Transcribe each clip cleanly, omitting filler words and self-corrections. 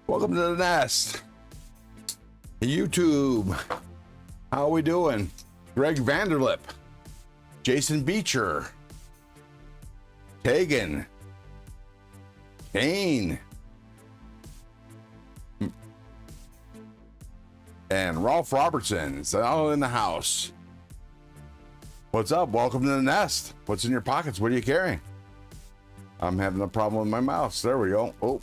Welcome to the nest. YouTube. How are we doing? Greg Vanderlip, Jason Beecher, Kagan, Kane, and Rolf Robertson is all in the house. What's up? Welcome to the nest. What's in your pockets? What are you carrying? I'm having a problem with my mouse. There we go. Oh.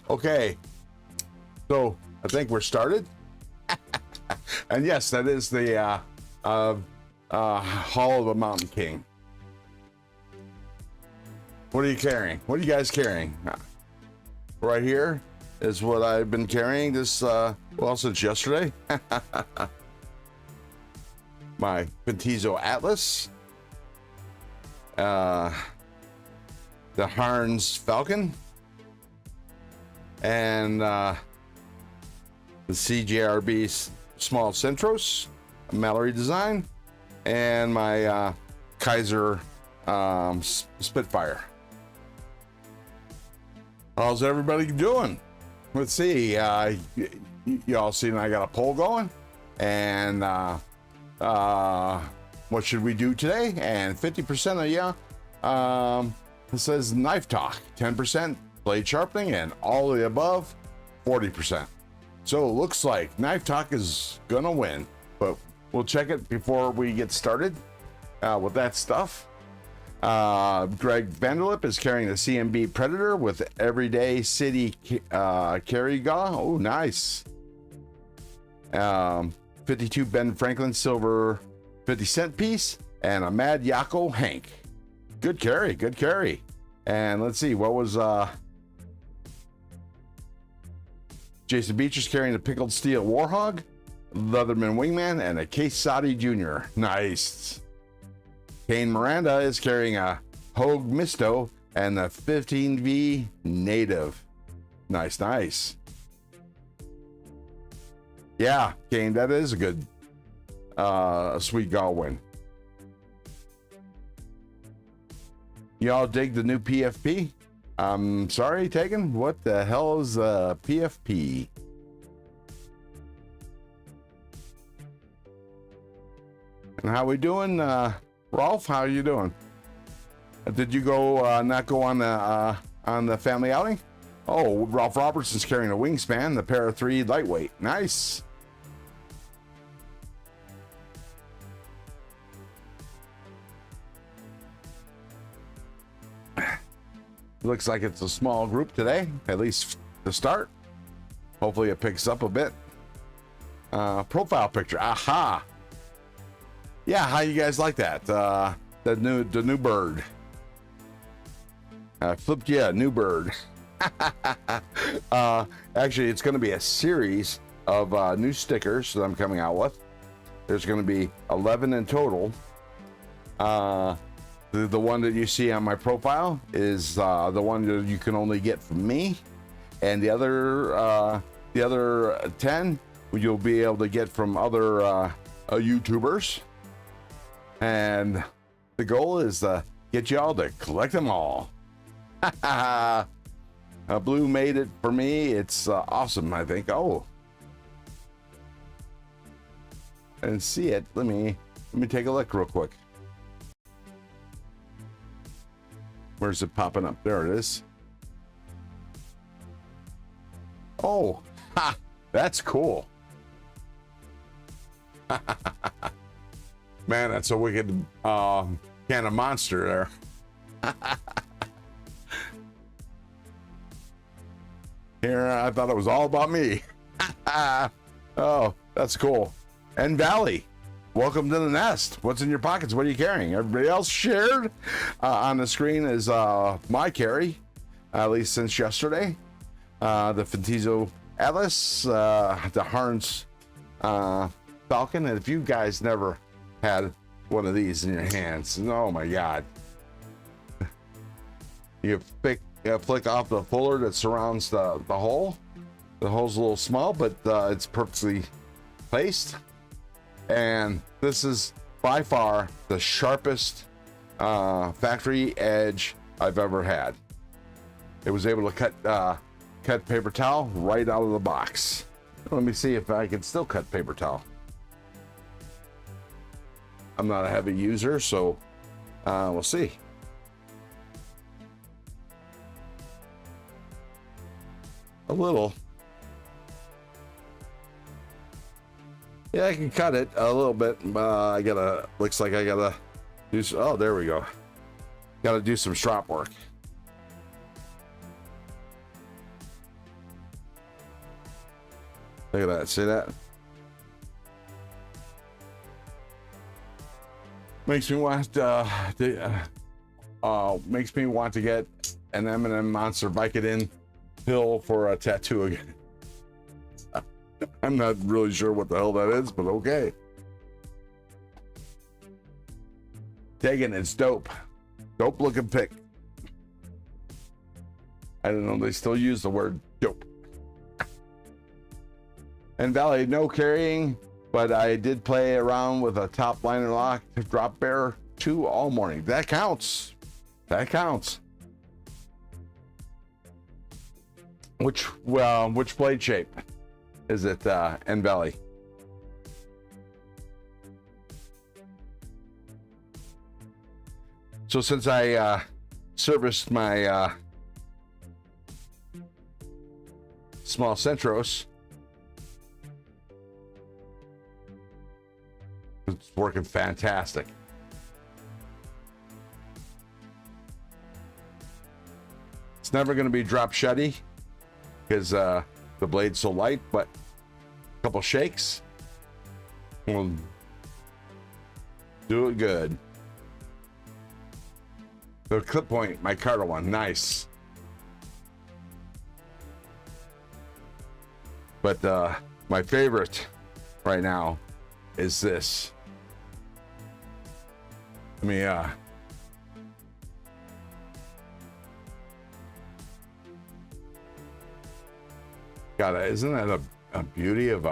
Okay. So I think we're started. And yes, that is the Hall of the Mountain King. What are you carrying? What are you guys carrying? Right here is what I've been carrying this, well, since yesterday. My Pintizo Atlas. The Harns Falcon. And the CJRB Small Centros, Mallory design, and my Kaiser Spitfire. How's everybody doing? Let's see. Y'all seen I got a poll going, and what should we do today? And 50% of you it says knife talk, 10% blade sharpening, and all of the above 40%. So it looks like knife talk is gonna win, but we'll check it before we get started with that stuff. Greg Vanderlip is carrying the CMB Predator with Everyday City Carry Gaw. Oh, nice. 52 Ben Franklin silver 50-cent piece, and a Mad Yako Hank. Good carry, good carry. And let's see, what was Jason Beecher's carrying a Pickled Steel Warhog, Leatherman Wingman, and a Case Sadi Jr. Nice. Kane Miranda is carrying a Hogue Misto and the 15V Native. Nice, nice. Yeah, Kane, that is a good sweet Gaw win. Y'all dig the new PFP? I'm sorry, Tegan, what the hell is PFP? And how we doing, Rolf? How are you doing? Did you go not go on the family outing? Oh, Rolf Robertson's carrying a Wingspan, the Para 3 lightweight. Nice. Looks like it's a small group today, at least to start. Hopefully it picks up a bit. Profile picture, aha. Yeah, how you guys like that? The new bird. Flipped you a new bird. Actually, it's going to be a series of new stickers that I'm coming out with. There's going to be 11 in total. The one that you see on my profile is the one that you can only get from me, and the other 10 you'll be able to get from other YouTubers. And the goal is to get y'all to collect them all. Blue made it for me. It's awesome, I think. Oh, I didn't see it. Let me take a look real quick. Where's it popping up? There it is. Oh, ha, that's cool. Man, that's a wicked can of Monster there. Here, I thought it was all about me. Oh, that's cool. And Valley, welcome to the nest. What's in your pockets? What are you carrying? Everybody else shared. On the screen is my carry, at least since yesterday. The Pintizo Atlas, the Harns Falcon. And if you guys never had one of these in your hands, oh my God. You flick off the fuller that surrounds the hole. The hole's a little small, but it's perfectly placed. And this is by far the sharpest factory edge I've ever had. it was able to cut paper towel right out of the box. Let me see if I can still cut paper towel. I'm not a heavy user, so we'll see. A little. Yeah, I can cut it a little bit, but looks like I gotta do some, oh, there we go. Gotta do some strop work. Look at that, see that? Makes me want to get an M&M Monster Vicodin pill for a tattoo again. I'm not really sure what the hell that is, but okay. Taking it's dope. Dope looking pick. I don't know, they still use the word dope. And Valley, no carrying, but I did play around with a top liner lock drop bear 2 all morning. That counts. That counts. Which blade shape is it, N Valley? So since I serviced my small Centros, it's working fantastic. It's never going to be drop shutty because the blade's so light, but a couple shakes will do it good. The clip point, my Carter one, nice. But my favorite right now is this. Let me isn't that a beauty of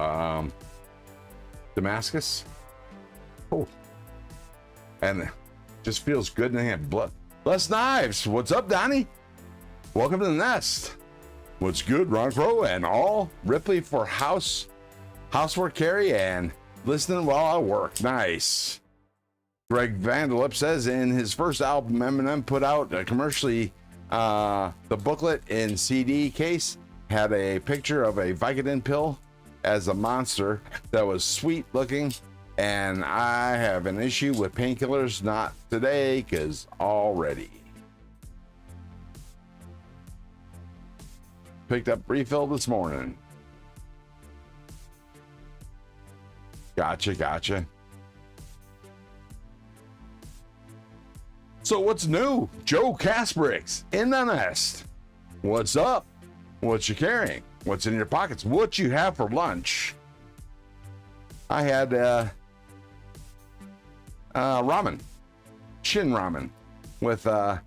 Damascus? Oh, and it just feels good in the hand. Blessed Knives, what's up, Donnie? Welcome to the nest. What's good, Ron Crow and all? Ripley for housework carry and listening while I work. Nice. Greg Vanderlip says in his first album, Eminem put out commercially the booklet in CD case had a picture of a Vicodin pill as a monster that was sweet looking, and I have an issue with painkillers. Not today, because already picked up refill this morning. Gotcha. So what's new? Joe Casbricks in the nest. What's up? What you carrying? What's in your pockets? What you have for lunch? I had ramen, shin ramen, with a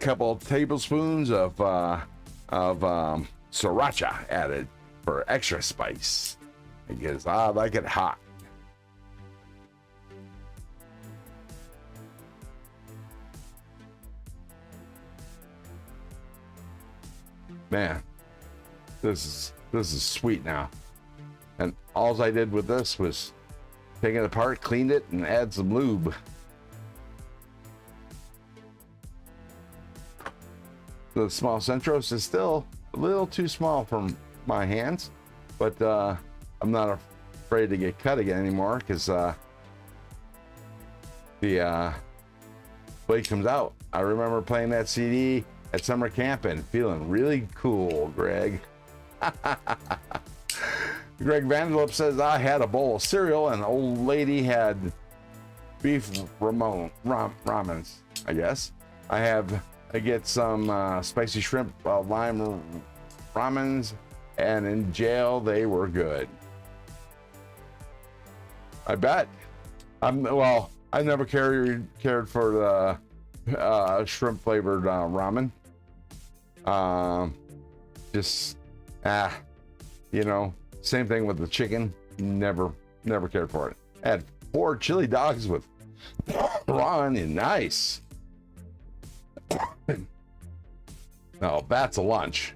couple tablespoons of sriracha added for extra spice, because I like it hot. Man, this is sweet now. And all I did with this was take it apart, cleaned it, and add some lube. The small Centros is still a little too small for my hands, but I'm not afraid to get cut again anymore, because the blade comes out. I remember playing that CD at summer camp and feeling really cool, Greg. Greg Vanderlip says, I had a bowl of cereal and the old lady had beef ramens, I guess. I get some spicy shrimp lime ramens, and in jail they were good. I bet. I never cared for the shrimp flavored ramen. Same thing with the chicken. Never cared for it. I had 4 chili dogs with raw onion. Nice. No, that's a lunch.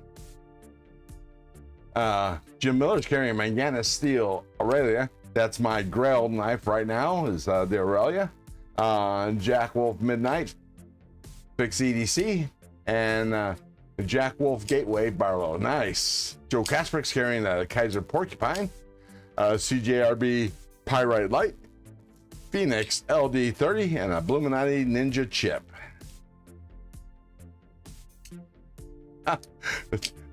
Jim Miller's carrying my Manganese Steel Aurelia. That's my Grail knife right now, is the Aurelia. Jack Wolf Midnight, Fix EDC, and Jack Wolf Gateway Barlow. Nice. Joe Kasper's carrying the Kaiser Porcupine, CJRB Pyrite Light, Phoenix LD30, and a Bluminati Ninja Chip.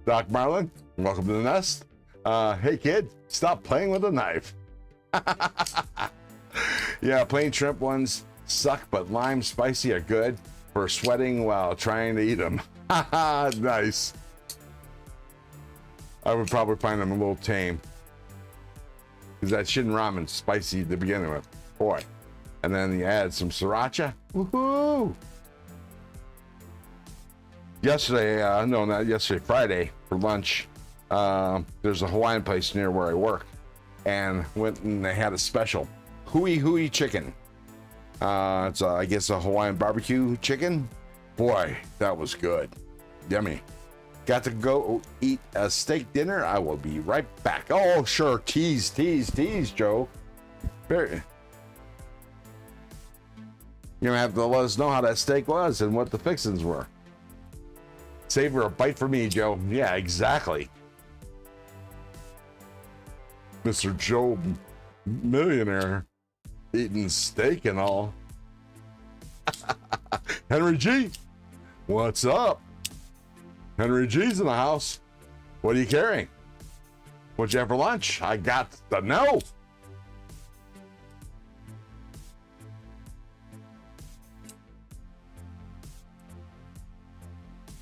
Doc Marlin, welcome to the nest. Hey kid, stop playing with a knife. Yeah, plain shrimp ones suck, but lime spicy are good for sweating while trying to eat them. Nice. I would probably find them a little tame, because that Shin Ramen's spicy to begin with. Boy. And then you add some sriracha. Woohoo! Yesterday, no, not yesterday, Friday for lunch, there's a Hawaiian place near where I work, and went and they had a special hui chicken. It's I guess a Hawaiian barbecue chicken. Boy, that was good. Yummy. Got to go eat a steak dinner. I will be right back. Oh, sure. Tease, Joe. You're gonna have to let us know how that steak was and what the fixings were. Save her a bite for me, Joe. Yeah, exactly. Mr. Joe Millionaire eating steak and all. Henry G, what's up? Henry G's in the house. What are you carrying? What'd you have for lunch? I got to know.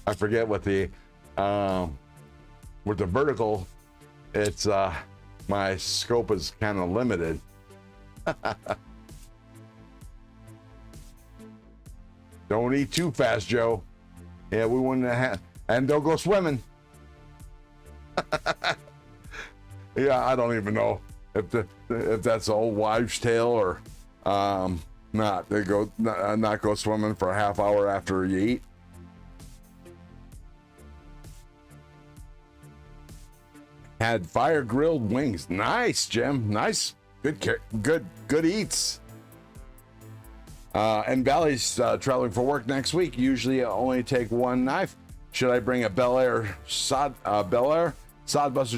I forget what the with the vertical, it's my scope is kind of limited. Don't eat too fast, Joe. Yeah, we wouldn't have, and don't go swimming. Yeah, I don't even know if that's an old wives' tale or not. They not go swimming for a half hour after you eat. Had fire grilled wings. Nice, Jim. Nice. Good eats. And Valley's traveling for work next week. Usually I only take one knife. Should I bring a Bel Air Sodbuster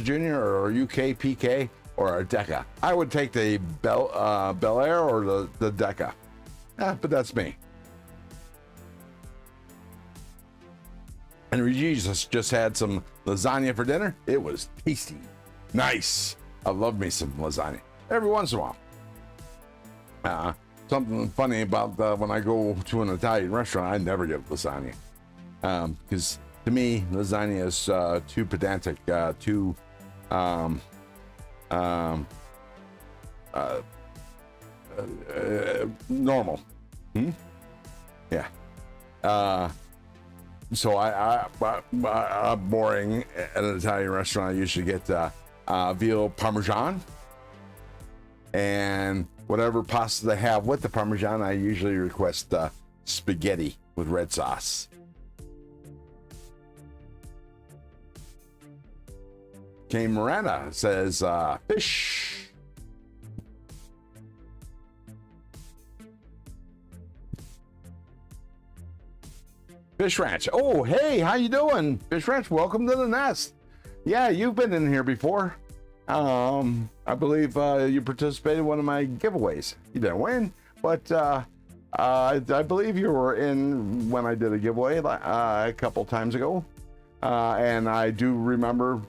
Jr. or UK PK or a Deca? I would take the Bel Air or the Deca. But that's me. And Regis just had some lasagna for dinner. It was tasty. Nice. I love me some lasagna. Every once in a while. Something funny about when I go to an Italian restaurant, I never get lasagna. Because to me, lasagna is too pedantic, too normal. Yeah. So I'm boring at an Italian restaurant. I usually get veal parmesan and whatever pasta they have with the parmesan. I usually request spaghetti with red sauce. Kay Miranda says fish. Fish Ranch. Oh, hey, how you doing? Fish Ranch, welcome to the nest. Yeah, you've been in here before. I believe you participated in one of my giveaways. You didn't win, but I believe you were in when I did a giveaway a couple times ago. And I do remember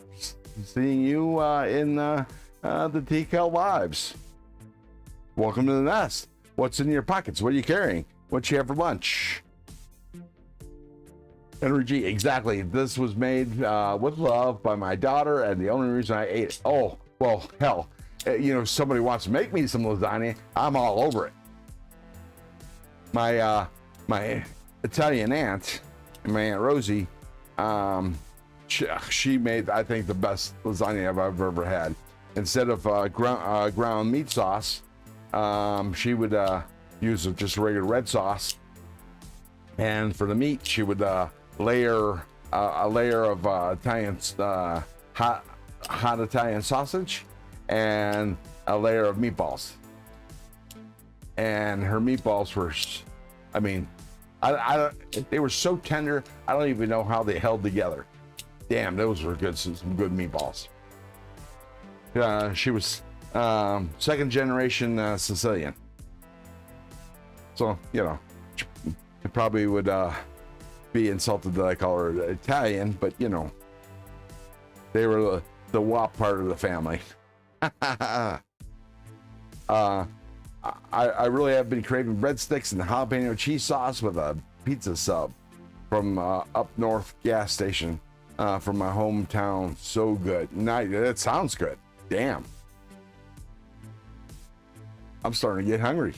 seeing you in the TCAL Lives. Welcome to the nest. What's in your pockets? What are you carrying? What you have for lunch? Energy, exactly. This was made with love by my daughter, and the only reason I ate it. Oh, well, hell, if somebody wants to make me some lasagna, I'm all over it. My Italian aunt, my Aunt Rosie, she made, I think, the best lasagna I've ever had. Instead of ground meat sauce, she would use just regular red sauce, and for the meat, she would layer a layer of Italian hot Italian sausage, and a layer of meatballs. And her meatballs were, I mean, they were so tender. I don't even know how they held together. Damn, those were good, some good meatballs. She was second generation Sicilian. So, you know, it probably would be insulted that I call her Italian, but you know, they were the WAP part of the family. I really have been craving breadsticks and jalapeno cheese sauce with a pizza sub from up north gas station from my hometown. So good. Nice. That sounds good. Damn. I'm starting to get hungry.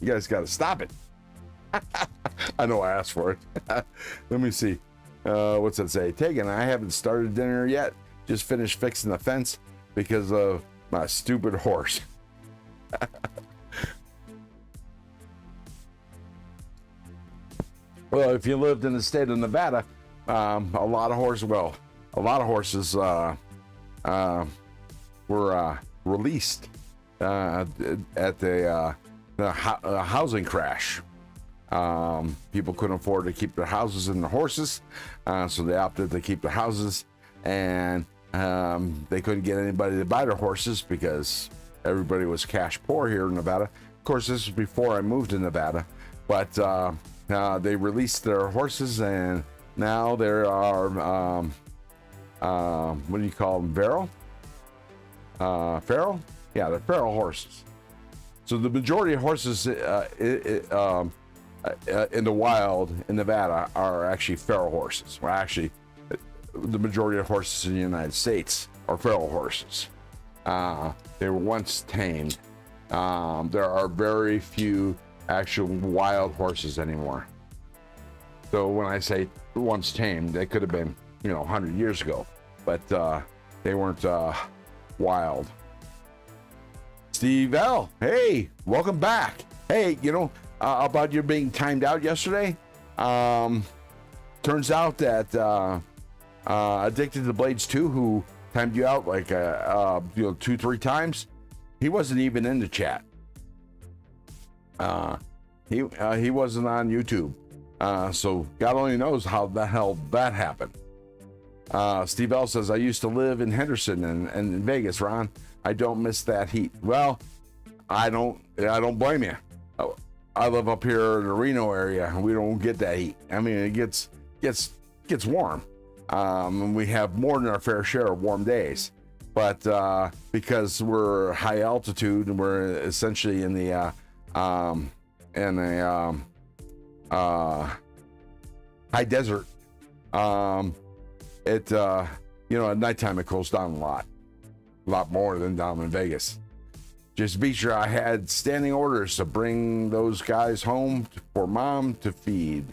You guys got to stop it. I know I asked for it. Let me see. What's that say? Tegan, I haven't started dinner yet. Just finished fixing the fence because of my stupid horse. Well, if you lived in the state of Nevada, a lot of horses were released at the housing crash. People couldn't afford to keep their houses and the horses, so they opted to keep the houses, and they couldn't get anybody to buy their horses because everybody was cash poor here in Nevada. Of course, this was before I moved to Nevada, but they released their horses, and now there are what do you call them? Feral? Yeah, they're feral horses. So the majority of horses in the wild in Nevada are actually feral horses. Well, actually, the majority of horses in the United States are feral horses. They were once tamed. There are very few actual wild horses anymore. So when I say once tamed, they could have been, 100 years ago, but they weren't wild. Steve L, hey, welcome back. Hey, about your being timed out yesterday. Turns out that Addicted to Blades 2, who timed you out like 2-3 times, he wasn't even in the chat. He wasn't on YouTube. So God only knows how the hell that happened. Steve L says, I used to live in Henderson and in Vegas, Ron. I don't miss that heat. Well, I don't blame you. I live up here in the Reno area, and we don't get that heat. I mean, it gets warm. And we have more than our fair share of warm days. But because we're high altitude and we're essentially in the high desert, at nighttime it cools down a lot more than down in Vegas. Just be sure I had standing orders to bring those guys home for mom to feed.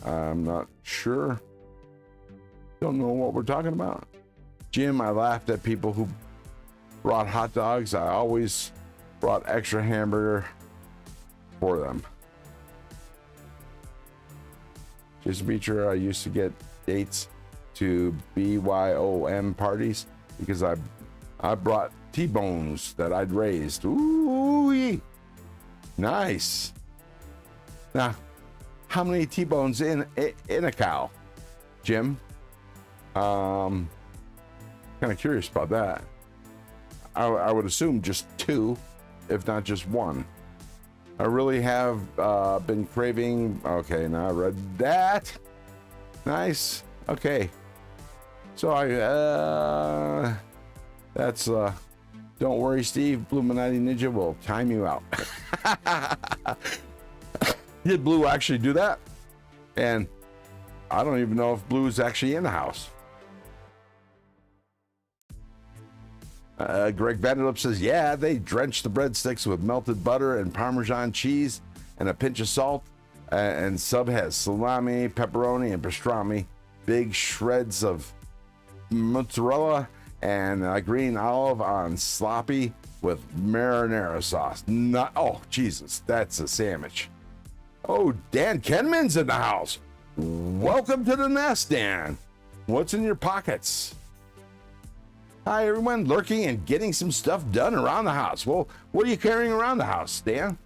I'm not sure. Don't know what we're talking about. Jim, I laughed at people who brought hot dogs. I always brought extra hamburger for them. Just be sure I used to get dates to BYOM parties because I brought T-bones that I'd raised. Ooh, nice. Now, how many T-bones in a cow, Jim? Kind of curious about that. I would assume just 2, if not just 1. I really have been craving. Okay, now I read that. Nice. Okay. So that's don't worry, Steve. Bluminati Ninja will time you out. Did Blue actually do that? And I don't even know if Blue is actually in the house. Greg Vanderlip says, yeah, they drenched the breadsticks with melted butter and Parmesan cheese and a pinch of salt. And sub has salami, pepperoni, and pastrami. Big shreds of mozzarella and green olive on sloppy with marinara sauce. Oh, Jesus, that's a sandwich. Oh, Dan Kenman's in the house. Welcome to the nest, Dan. What's in your pockets? Hi, everyone. Lurking and getting some stuff done around the house. Well, what are you carrying around the house, Dan?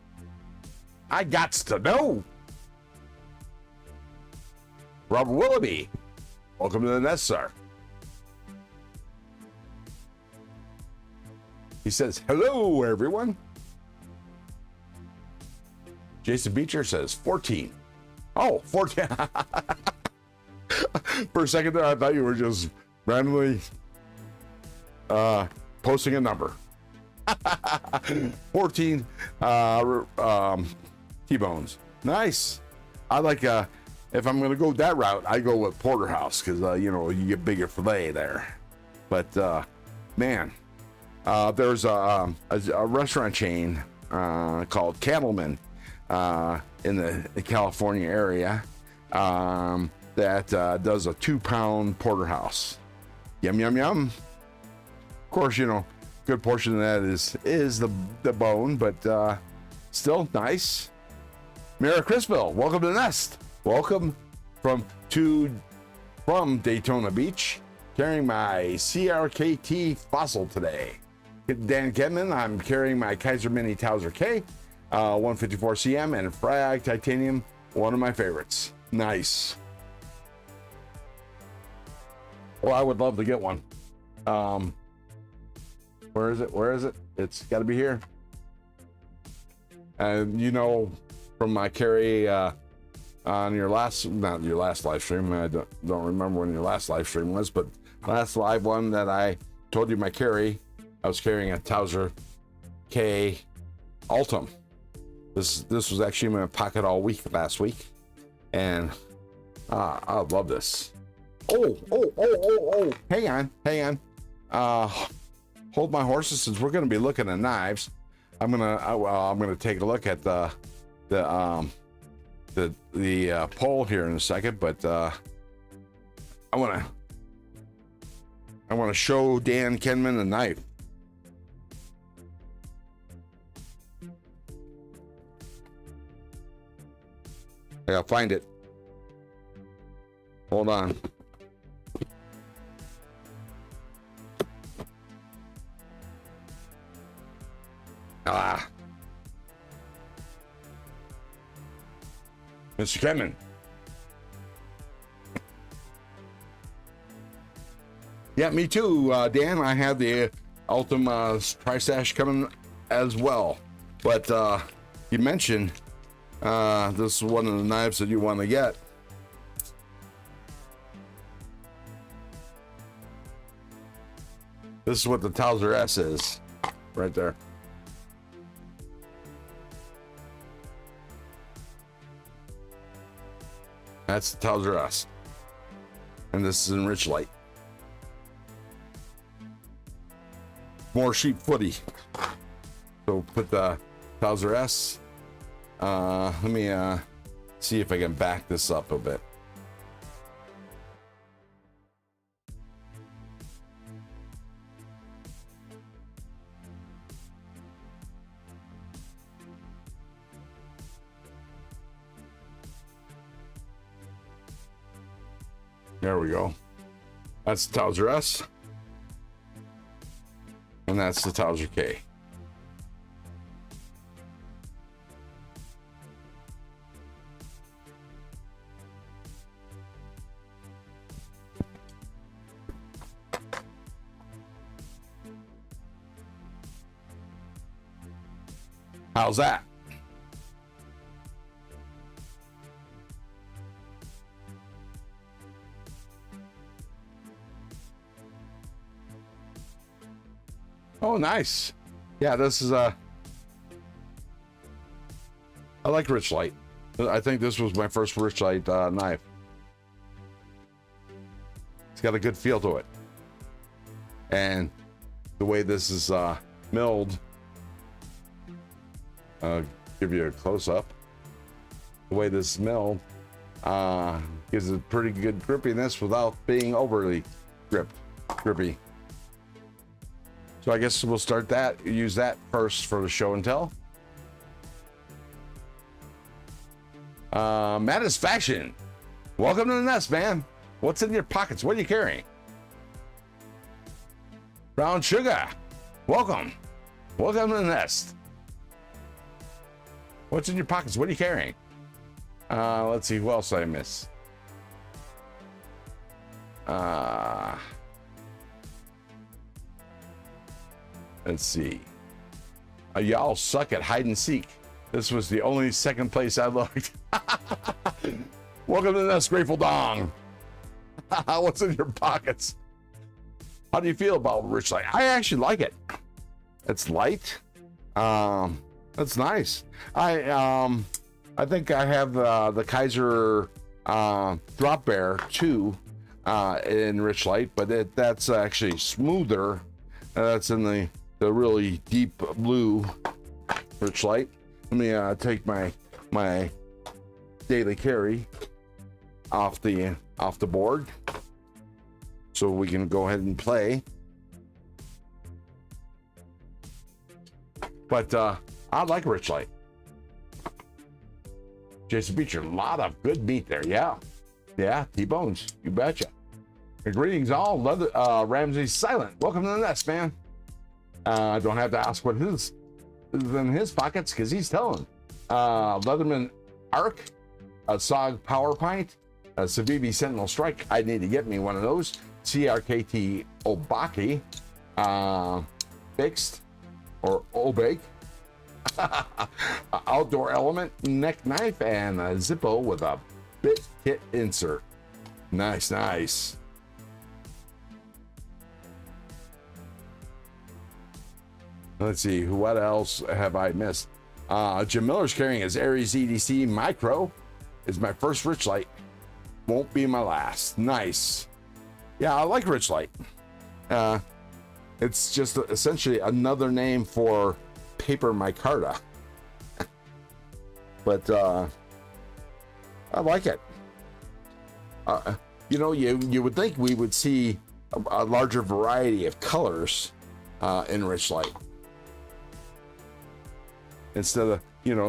I gots to know. Robert Willoughby. Welcome to the nest, sir. He says, hello, everyone. Jason Beecher says 14. Oh, 14. For a second there, I thought you were just randomly posting a number. 14 T-bones. Nice. I like, if I'm going to go that route, I go with porterhouse because, you know, you get bigger filet there. But, man, there's a restaurant chain called Cattleman in the California area that does a 2-pound porterhouse. Yum, yum, yum. Of course, you know, good portion of that is the bone, but still nice. Mara Crispell, welcome to the nest. Welcome from Daytona Beach, carrying my CRKT fossil today. Dan Kedman, I'm carrying my Kaiser Mini Towser K, 154 cm and Frag Titanium, one of my favorites. Nice. Well, I would love to get one. Where is it? Where is it? It's got to be here. And you know, from my carry on your last, not your last live stream, I don't remember when your last live stream was, but last live one that I told you my carry, I was carrying a Towser K Ultim. This was actually in my pocket all week last week, and I love this. Oh! Hang on. Hold my horses, since we're going to be looking at knives. I'm gonna take a look at the poll here in a second, but I want to show Dan Kenman a knife. I gotta find it. Hold on. Mr. Kenman. Yeah, me too, Dan. I have the Ultima Tri-Stash coming as well. But you mentioned this is one of the knives that you want to get. This is what the Towser S is, right there. That's the Towser S. And this is in Rich Light. More sheep footy. So put the Towser S. Let me see if I can back this up a bit. There we go. That's the Towser S. And that's the Towser K. How's that? Oh, nice. Yeah, this is I like Rich Light. I think this was my first Rich Light knife. It's got a good feel to it. And the way this is milled, give you a close-up. The way this is milled gives it pretty good grippiness without being overly grippy. So I guess we'll start that, use that first for the show and tell. Mattis Fashion. Welcome to the nest, man. What's in your pockets? What are you carrying? Brown sugar. Welcome. Welcome to the nest. What's in your pockets? What are you carrying? Let's see. Who else did I miss? Let's see. Y'all suck at hide and seek. This was the only second place I looked. Welcome to the nest, Grateful Dong. What's in your pockets? How do you feel about Rich Light? I actually like it. It's light. That's nice. I think I have the Kaiser Drop Bear 2 in Rich Light, but that's actually smoother. That's in the really deep blue Rich Light. Let me take my daily carry off the board so we can go ahead and play. But I like Rich Light. Jason Beecher, a lot of good meat there. Yeah, T-bones, you betcha. Greetings all. Ramsey Silent, welcome to the nest, man. I don't have to ask what is in his pockets because he's telling. Leatherman Arc, a SOG Power Pint, a Civivi Sentinel Strike. I need to get me one of those. CRKT Obaki, Fixed or Obake, Outdoor Element neck knife, and a Zippo with a bit kit insert. Nice. Let's see, what else have I missed? Jim Miller's carrying his Aries EDC Micro. Is my first Rich Light. Won't be my last. Nice. Yeah, I like Rich Light. It's just essentially another name for paper micarta. But I like it. You would think we would see a larger variety of colors in Rich Light, instead of,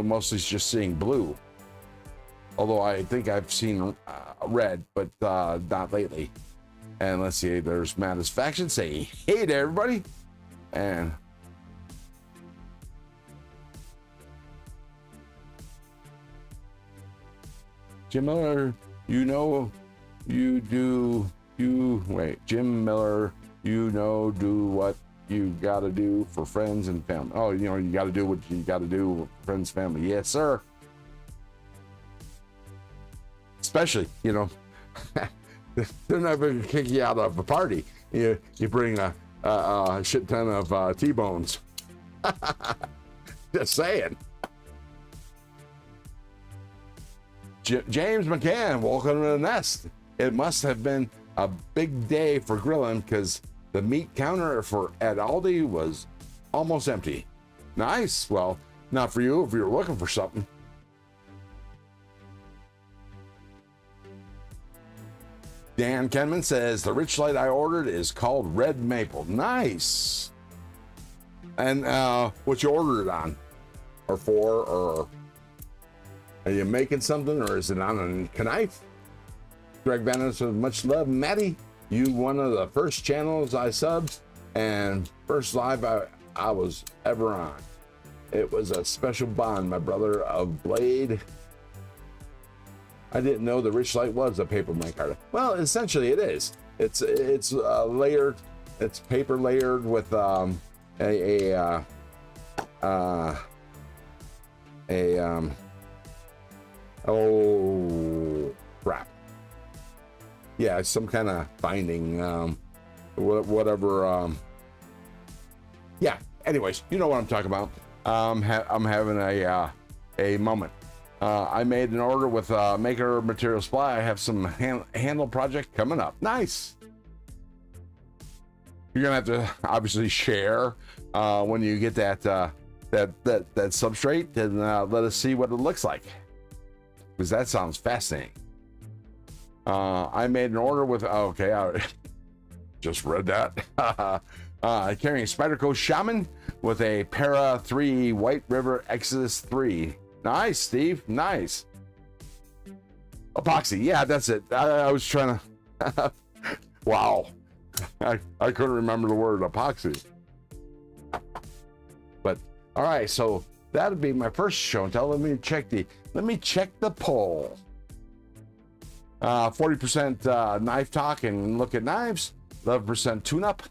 mostly just seeing blue. Although I think I've seen red, but not lately. And let's see, there's Matisfaction saying, hey there, everybody. And Jim Miller, Jim Miller, do what you gotta do for friends and family. Oh, you gotta do what you gotta do for friends and family. Yes, sir. Especially, they're not going to kick you out of a party. You bring a shit ton of T-bones. Just saying. James McCann, welcome to the nest. It must have been a big day for grilling because the meat counter at Aldi was almost empty. Nice. Well, not for you if you're looking for something. Dan Kenman says the Rich Light I ordered is called Red Maple. Nice. And what you ordered it on, or for, or are you making something, or is it on a knife? Greg Bannon says much love, Maddie. You one of the first channels I subbed and first live I was ever on. It was a special bond, my brother of Blade. I didn't know the Rich Light was a paper micarta. Well, essentially it is. It's layered. It's paper layered with oh crap. Yeah, some kind of binding, whatever. Yeah. Anyways, you know what I'm talking about. I'm having a moment. I made an order with Maker Material Supply. I have some handle project coming up. Nice. You're gonna have to obviously share when you get that substrate, and let us see what it looks like, because that sounds fascinating. I made an order with I just read that. Carrying Spyderco Shaman with a Para 3 White River Exodus 3. Nice, Steve. Nice. Epoxy, yeah, that's it. I was trying to, wow. I couldn't remember the word epoxy. But, all right, so that'd be my first show and tell. Let me check the poll. 40% knife talk and look at knives, 11% tune-up,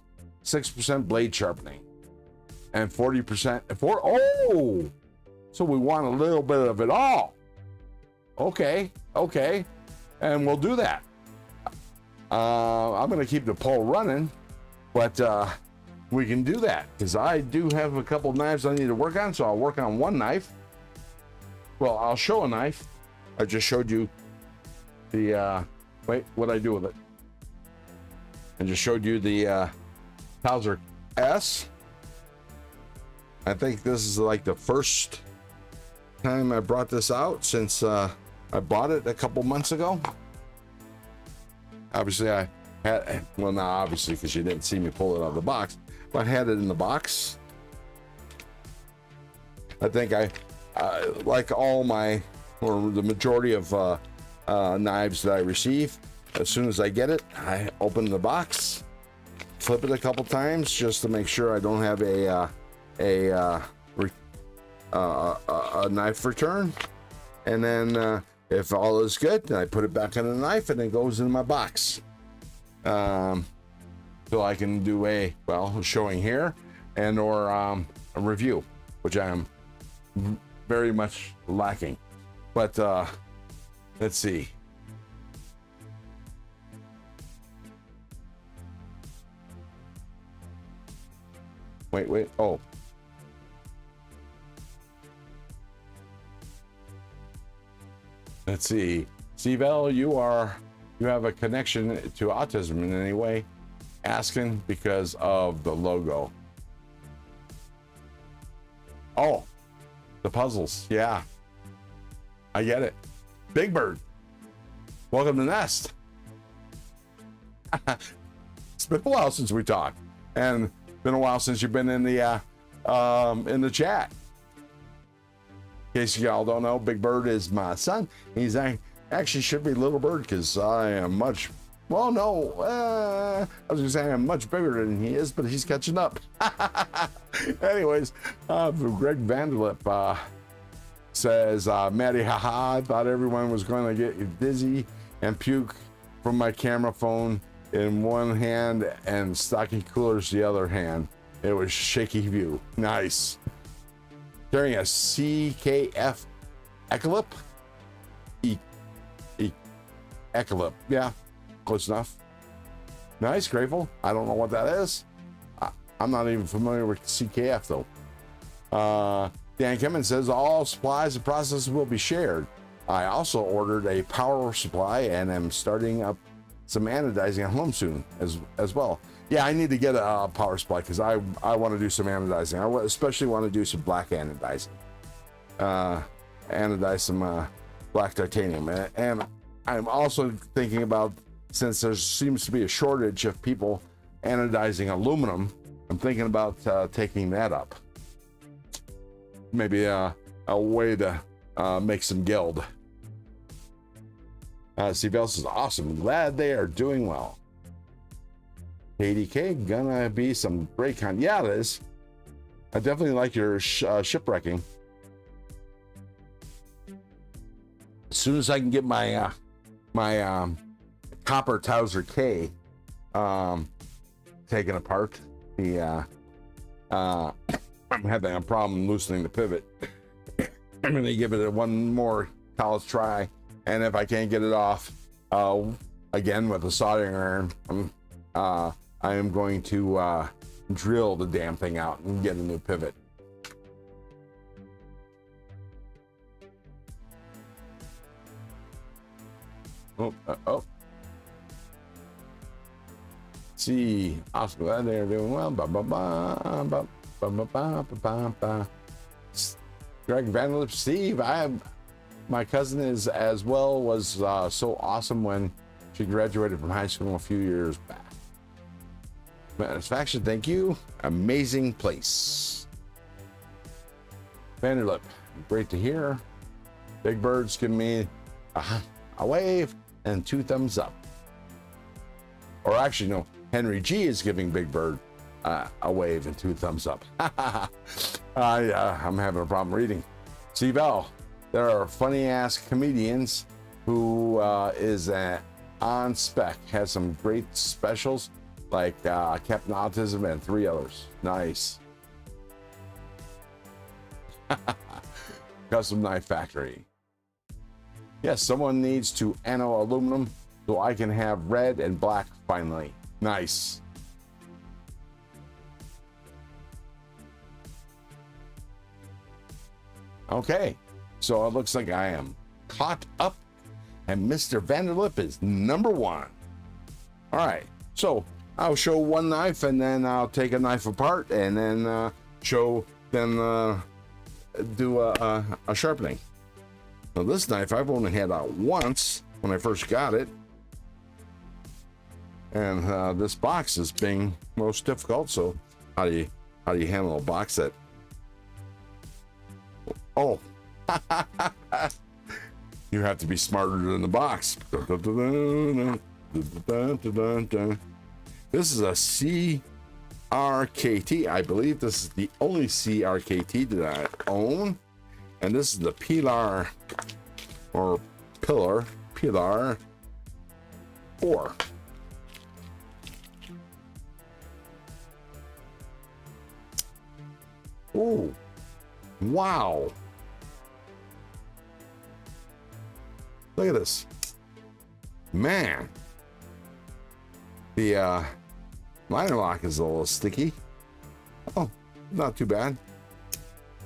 6% blade sharpening, and 40% oh! So we want a little bit of it all. Okay, and we'll do that. I'm gonna keep the poll running, but we can do that because I do have a couple knives I need to work on, so I'll work on one knife. Well, I'll show a knife. I just showed you the, wait, what'd I do with it? I just showed you the Towser S. I think this is like the first time I brought this out since I bought it a couple months ago. Obviously I had, well, not obviously because you didn't see me pull it out of the box, but I had it in the box. I think I like all my, or the majority of knives that I receive, as soon as I get it, I open the box, flip it a couple times just to make sure I don't have a knife return, and then if all is good, then I put it back in the knife and it goes in my box. So I can do a showing here and or a review, which I am very much lacking. But let's see. Wait. Oh. Let's see. Cvel, you have a connection to autism in any way? Asking because of the logo. Oh, the puzzles. Yeah, I get it. Big Bird, welcome to Nest. It's been a while since we talked, and been a while since you've been in the chat. In case y'all don't know, Big Bird is my son. He's actually should be Little Bird because I am much, well, no, I was gonna say I'm much bigger than he is, but he's catching up. Anyways, Greg Vanderlip says, Maddie, haha, I thought everyone was going to get dizzy and puke from my camera phone in one hand and stocking coolers the other hand. It was shaky view. Nice. Carrying a CKF Eclip? Eclip, yeah, close enough. Nice, grateful. I don't know what that is. I'm not even familiar with CKF though. Dan Kimmon says all supplies and processes will be shared. I also ordered a power supply and am starting up some anodizing at home soon as well. Yeah, I need to get a power supply because I want to do some anodizing. I especially want to do some black anodizing. Anodize some black titanium. And I'm also thinking about, since there seems to be a shortage of people anodizing aluminum, I'm thinking about taking that up. Maybe a way to make some gild. Cvel says, awesome. Glad they are doing well. KDK, gonna be some great content. Yeah, it is. I definitely like your shipwrecking. As soon as I can get my copper Towser K taken apart, I'm having a problem loosening the pivot. I'm gonna give it one more college try, and if I can't get it off, again with the soldering iron, I am going to drill the damn thing out and get a new pivot. Oh. See, Oscar, glad they're doing well. Greg Vanderlip, Steve, my cousin is as well, was so awesome when she graduated from high school a few years back. Satisfaction, thank you. Amazing place. Vanderlip, great to hear. Big Bird's giving me a wave, and 2 thumbs up. Or actually, no, Henry G is giving Big Bird a wave and 2 thumbs up. I'm having a problem reading. C-Val, there are funny ass comedians who is on spec, has some great specials like Captain Autism and 3 others. Nice. Custom Knife Factory. Yes, someone needs to anno aluminum so I can have red and black finally. Nice. Okay, so it looks like I am caught up and Mr. Vanderlip is number 1. All right, so I'll show one knife and then I'll take a knife apart and then do a sharpening. Now this knife I've only had out once when I first got it, and this box is being most difficult. So how do you handle a box that? Oh, you have to be smarter than the box. This is a CRKT. I believe this is the only CRKT that I own. And this is the Pillar 4. Oh, wow. Look at this. Man. The liner lock is a little sticky. Oh, not too bad.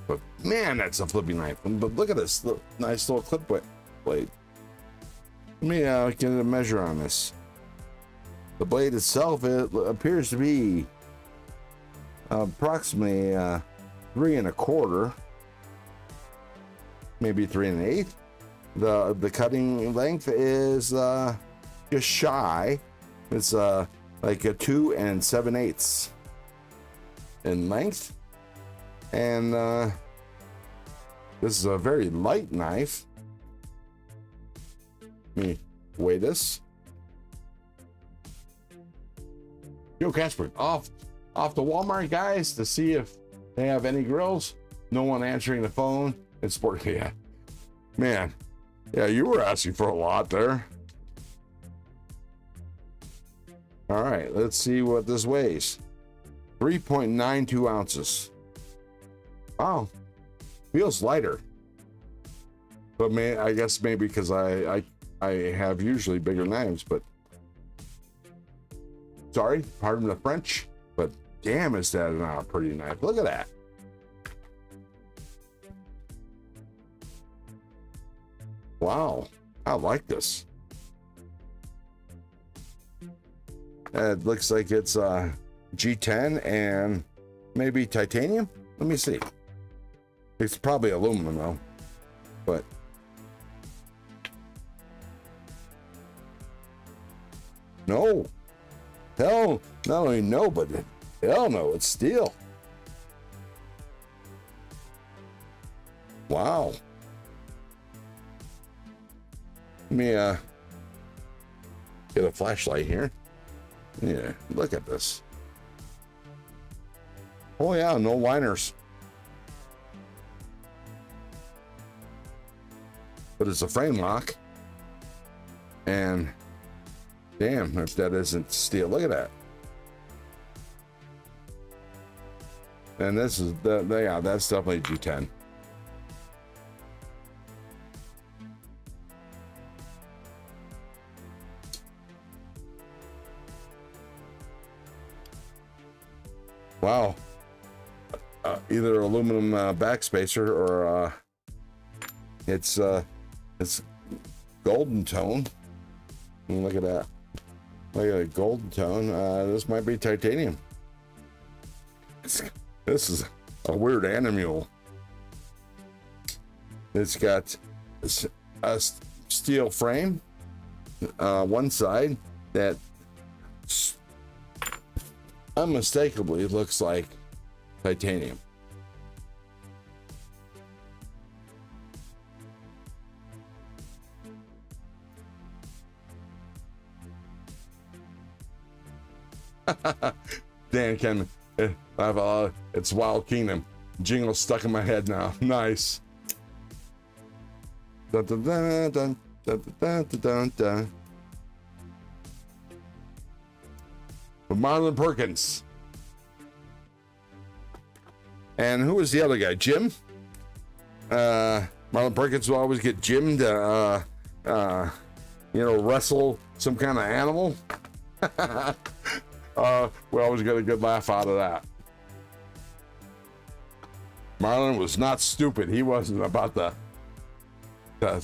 But man, that's a flipping knife. But look at this nice little clip blade. Let me get a measure on this. The blade itself, it appears to be approximately 3 1/4, maybe 3 1/8. The cutting length is just shy. It's like a 2 7/8 in length. And this is a very light knife. Let me weigh this. Yo, Casper, off to Walmart, guys, to see if they have any grills. No one answering the phone. It's sport. Yeah, man. Yeah, you were asking for a lot there. All right, let's see what this weighs. 3.92 ounces. Wow, feels lighter. But I guess maybe because I have usually bigger knives, but sorry, pardon the French, but damn, is that not a pretty knife? Look at that. Wow, I like this. It looks like it's G10 and maybe titanium. Let me see. It's probably aluminum though, but no. Hell, not only no, but hell no, it's steel. Wow. Let me get a flashlight here. Yeah, look at this. Oh yeah, no liners. But it's a frame lock. And damn, if that isn't steel, look at that. And this is yeah, that's definitely G10. Wow. Either aluminum backspacer or it's golden tone. Look at that. Look at a golden tone. This might be titanium. This is a weird animal. It's got a steel frame, one side that unmistakably looks like titanium. Dan Ken, it's Wild Kingdom. Jingle stuck in my head now. Nice. Dun, dun, dun, dun, dun, dun, dun, dun, dun. With Marlon Perkins. And who was the other guy? Jim? Marlon Perkins will always get Jim to, wrestle some kind of animal. We always get a good laugh out of that. Marlon was not stupid. He wasn't about to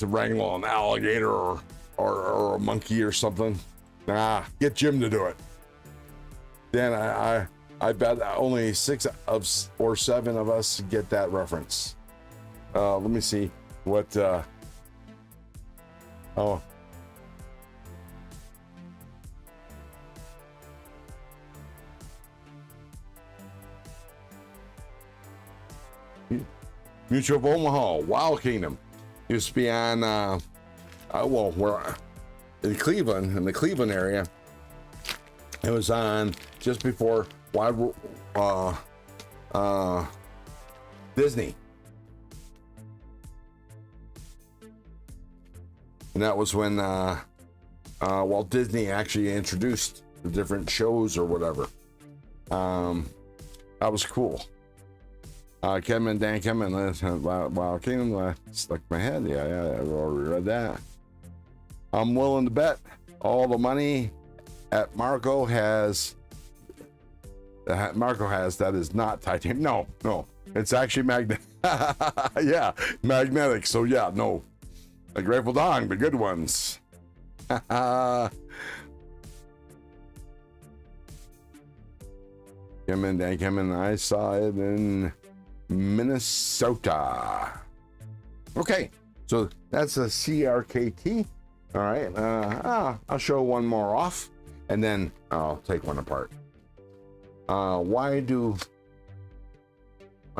wrangle an alligator or a monkey or something. Nah, get Jim to do it. Then I bet only 6 or 7 of us get that reference. Let me see what. Oh. Mutual of Omaha, Wild Kingdom. Used to be on, we're in Cleveland, in the Cleveland area. It was on just before Disney. And that was when Walt Disney actually introduced the different shows or whatever. That was cool. Dan Kevin, Wild Kingdom, stuck in my head. Yeah, I've already read that. I'm willing to bet all the money at Marco has that is not titanium. No, it's actually magnetic. Yeah, magnetic. So yeah, no. The Grateful Dawn, the good ones. Dan Kevin, I saw it in Minnesota. Okay, so that's a CRKT. All right, I'll show one more off, and then I'll take one apart. Why do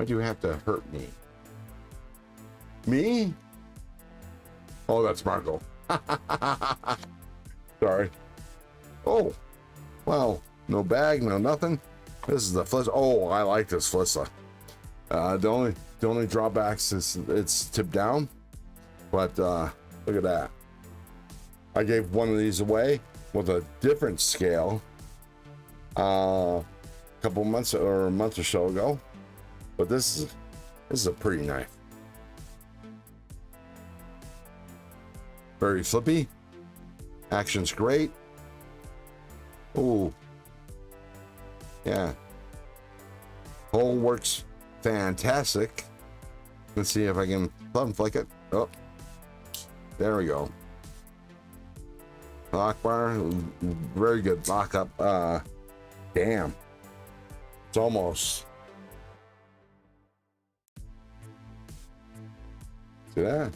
you have to hurt me? Me? Oh, that's Marco. Sorry. Oh, well, no bag, no nothing. This is the Flissa. Oh, I like this Flissa. The only drawbacks is it's tipped down, but look at that. I gave one of these away with a different scale a couple months or a month or so ago, but this is a pretty knife. Very flippy. Action's great. Oh, yeah. Hole works fantastic. Let's see if I can thumb flick it. Oh, there we go. Lock bar, very good lock up. Damn, it's almost. See that?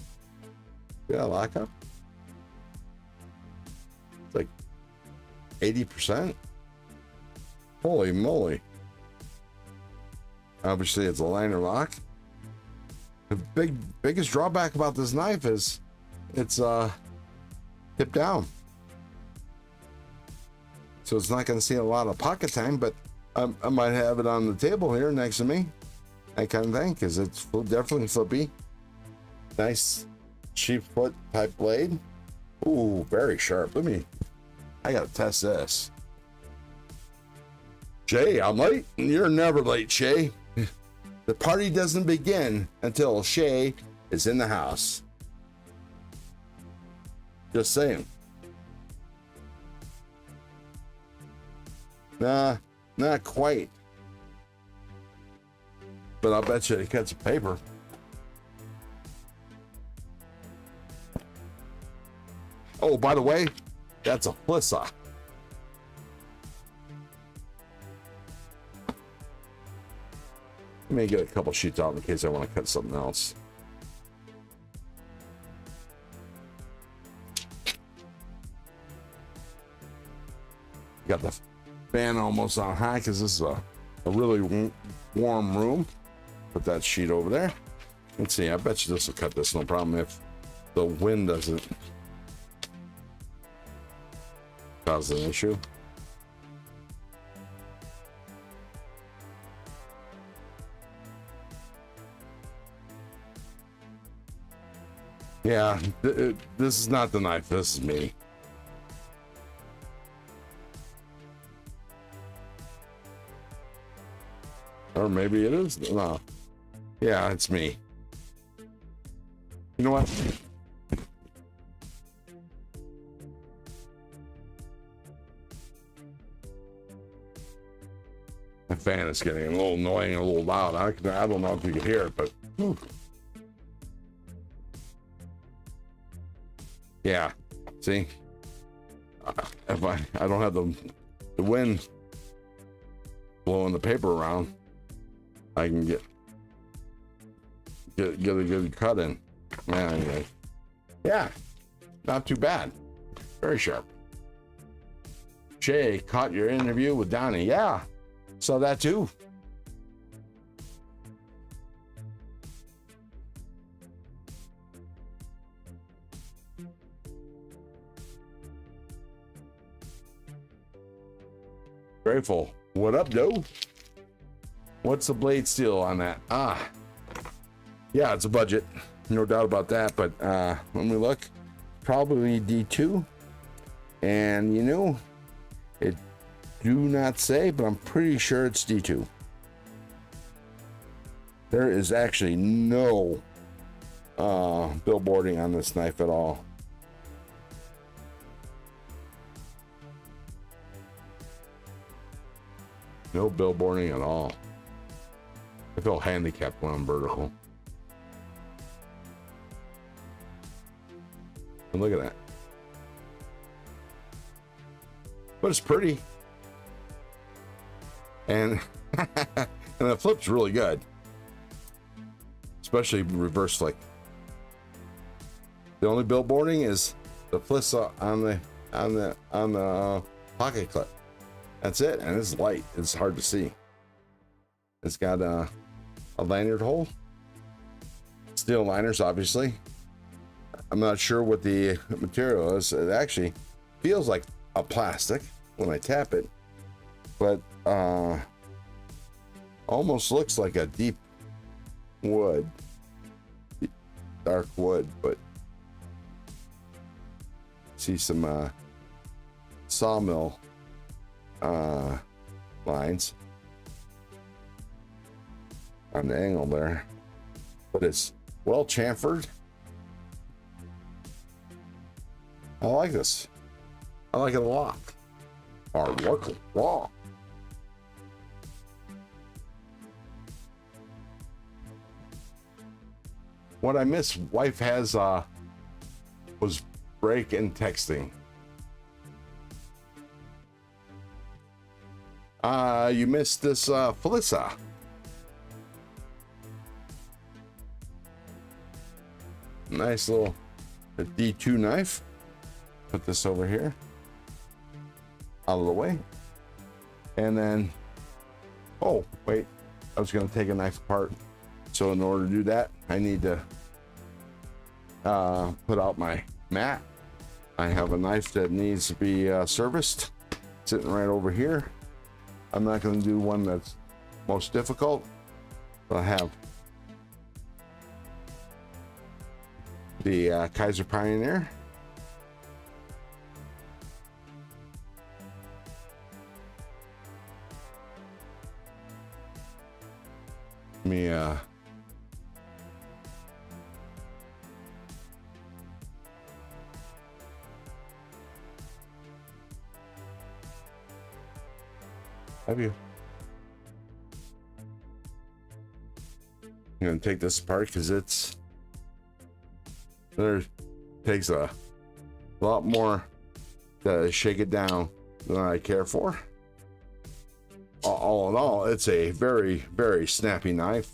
Yeah, lock up. It's like 80%. Holy moly. Obviously it's a liner lock. The biggest drawback about this knife is it's tipped down. So it's not going to see a lot of pocket time, but I might have it on the table here next to me. That kind of thing, because it's definitely flippy. Nice cheap foot type blade. Ooh, very sharp. I gotta test this. Shay, I'm late. You're never late, Shay. The party doesn't begin until Shay is in the house. Just saying. Nah, not quite. But I'll bet you it cuts a paper. Oh, by the way, that's a Flissa. Let me get a couple sheets out in case I want to cut something else. Got the fan almost on high because this is a really warm room. Put that sheet over there. Let's see, I bet you this will cut this, no problem if the wind doesn't cause an issue. Yeah, this is not the knife. This is me. Or maybe it is. No. Yeah, it's me. You know what? The fan is getting a little annoying, a little loud. I don't know if you can hear it, but whew. Yeah. See, if I don't have the wind blowing the paper around, I can get a good cut in. Anyway, yeah, not too bad. Very sharp. Shay caught your interview with Donnie. Yeah, saw that too. Grateful. What up, Joe? What's the blade steel on that? Yeah, it's a budget, no doubt about that. But when we look, probably D2, and you know, it do not say, but I'm pretty sure it's D2. There is actually no billboarding on this knife at all. No billboarding at all. I feel handicapped when I'm vertical. And look at that. But it's pretty. And and the flip's really good. Especially reverse flick. The only billboarding is the fliss on the pocket clip. That's it, and it's light. It's hard to see. It's got a lanyard hole. Steel liners, obviously. I'm not sure what the material is. It actually feels like a plastic when I tap it, but almost looks like a deep wood, dark wood. But see some sawmill lines on the angle there, but it's well chamfered. I like this. I like it a lot. Hard work, raw. What I miss, wife has was break and texting. You missed this Felissa. Nice little D2 knife. Put this over here, out of the way. And then, oh, wait, I was gonna take a knife apart. So in order to do that, I need to put out my mat. I have a knife that needs to be serviced, sitting right over here. I'm not gonna do one that's most difficult. I have the Kaiser Pioneer. Let me have you. I'm gonna take this apart because takes a lot more to shake it down than I care for. All in all, it's a very, very snappy knife,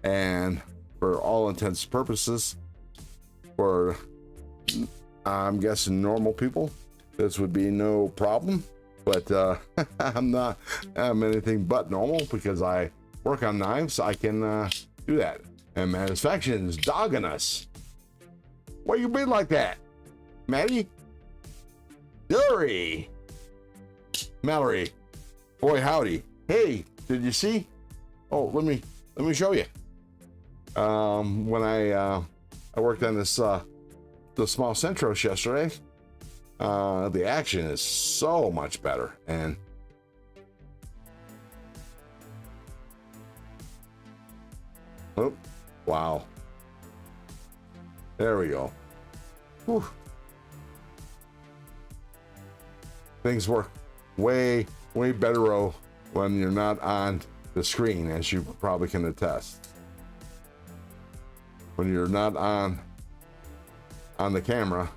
and for all intents and purposes, for I'm guessing normal people, this would be no problem. But I'm anything but normal because I work on knives. I can do that. And Manufacturing's dogging us. Why you be like that, Maddie? Dury, Mallory, boy howdy. Hey, did you see? Oh, let me show you. When I worked on this the small Centros yesterday. The action is so much better, and oh, wow. There we go. Whew. Things work way better when you're not on the screen, as you probably can attest. When you're not on the camera,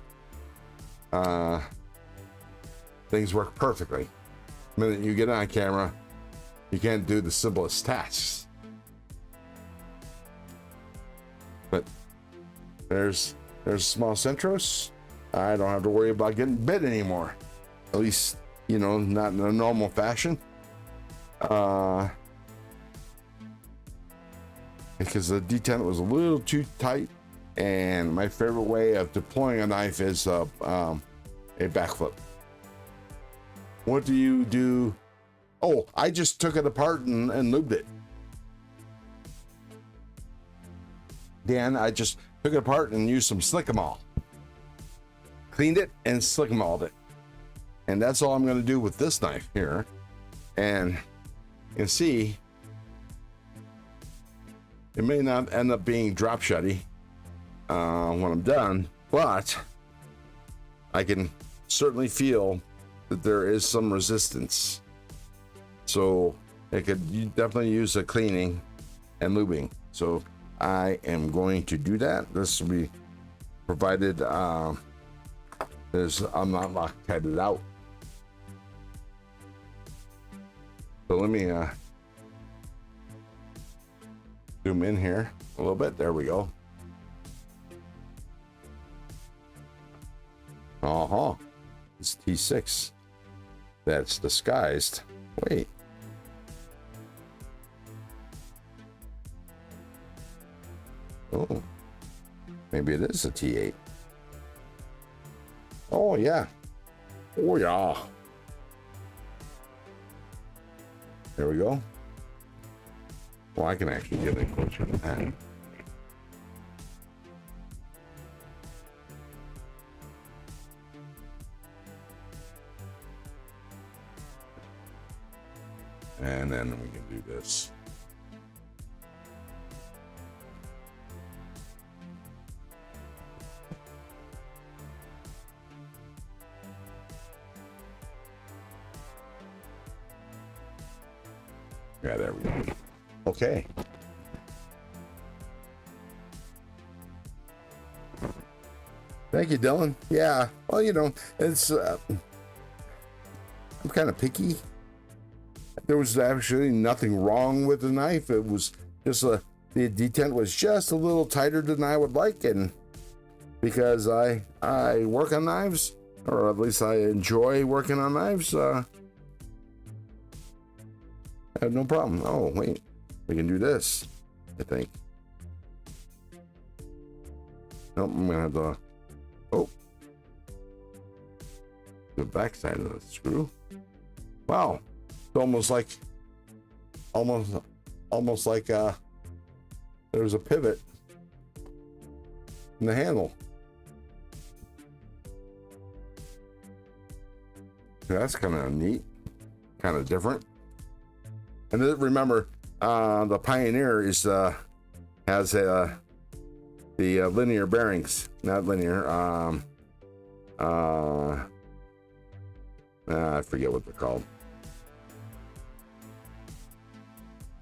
things work perfectly. The minute you get on camera, you can't do the simplest tasks. But there's small Centros. I don't have to worry about getting bit anymore. At least, you know, not in a normal fashion. Because the detent was a little too tight, and my favorite way of deploying a knife is a backflip. What do you do? Oh, I just took it apart and lubed it. Dan, I just took it apart and used some Slick-A-Mall. Cleaned it and Slick-A-Malled it. And that's all I'm going to do with this knife here. And you can see, it may not end up being drop shutty when I'm done, but I can certainly feel that there is some resistance. So it could definitely use a cleaning and lubing. So I am going to do that. This will be provided I'm not Loctited out. So let me zoom in here a little bit. There we go. It's T6 that's disguised. Wait. Oh, maybe it is a T8. Oh yeah. Oh yeah. There we go. Well, I can actually get it closer to that. And then we can do this. Yeah, there we go. Okay. Thank you, Dylan. Yeah, well, you know, it's I'm kind of picky. There was actually nothing wrong with the knife. It was just the detent was just a little tighter than I would like, and because I work on knives, or at least I enjoy working on knives, I have no problem. Oh wait, we can do this, I think. Nope, I'm gonna have to. Oh, the back side of the screw. Wow. Almost like there's a pivot in the handle. That's kind of neat, kind of different. And then remember, the Pioneer is has the linear bearings, not linear. I forget what they're called.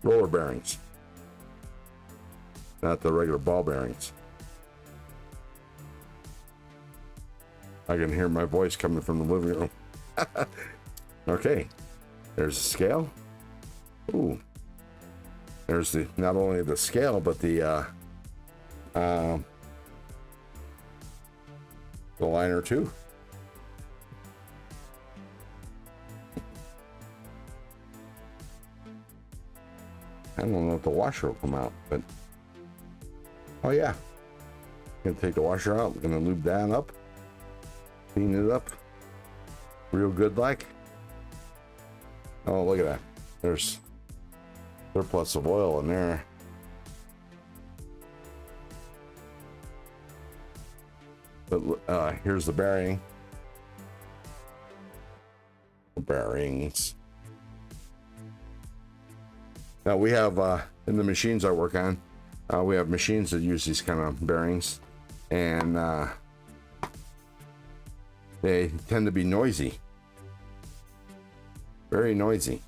Roller bearings, not the regular ball bearings. I can hear my voice coming from the living room. Okay, there's the scale. Ooh, there's the not only the scale but the liner too. I don't know if the washer will come out, but oh yeah, I'm gonna take the washer out. I'm gonna lube that up, clean it up real good like. Oh, look at that. There's surplus of oil in there. But here's the bearing. The bearings. Now we have in the machines I work on, we have machines that use these kind of bearings, and they tend to be noisy, very noisy.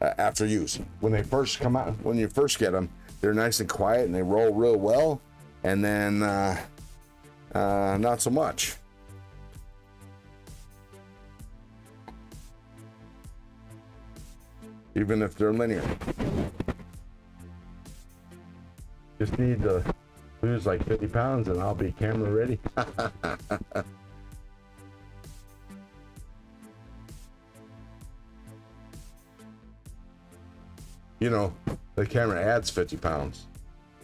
After use, when they first come out, when you first get them, they're nice and quiet and they roll real well, and then not so much. Even if they're linear. Just need to lose like 50 pounds and I'll be camera ready. You know, the camera adds 50 pounds.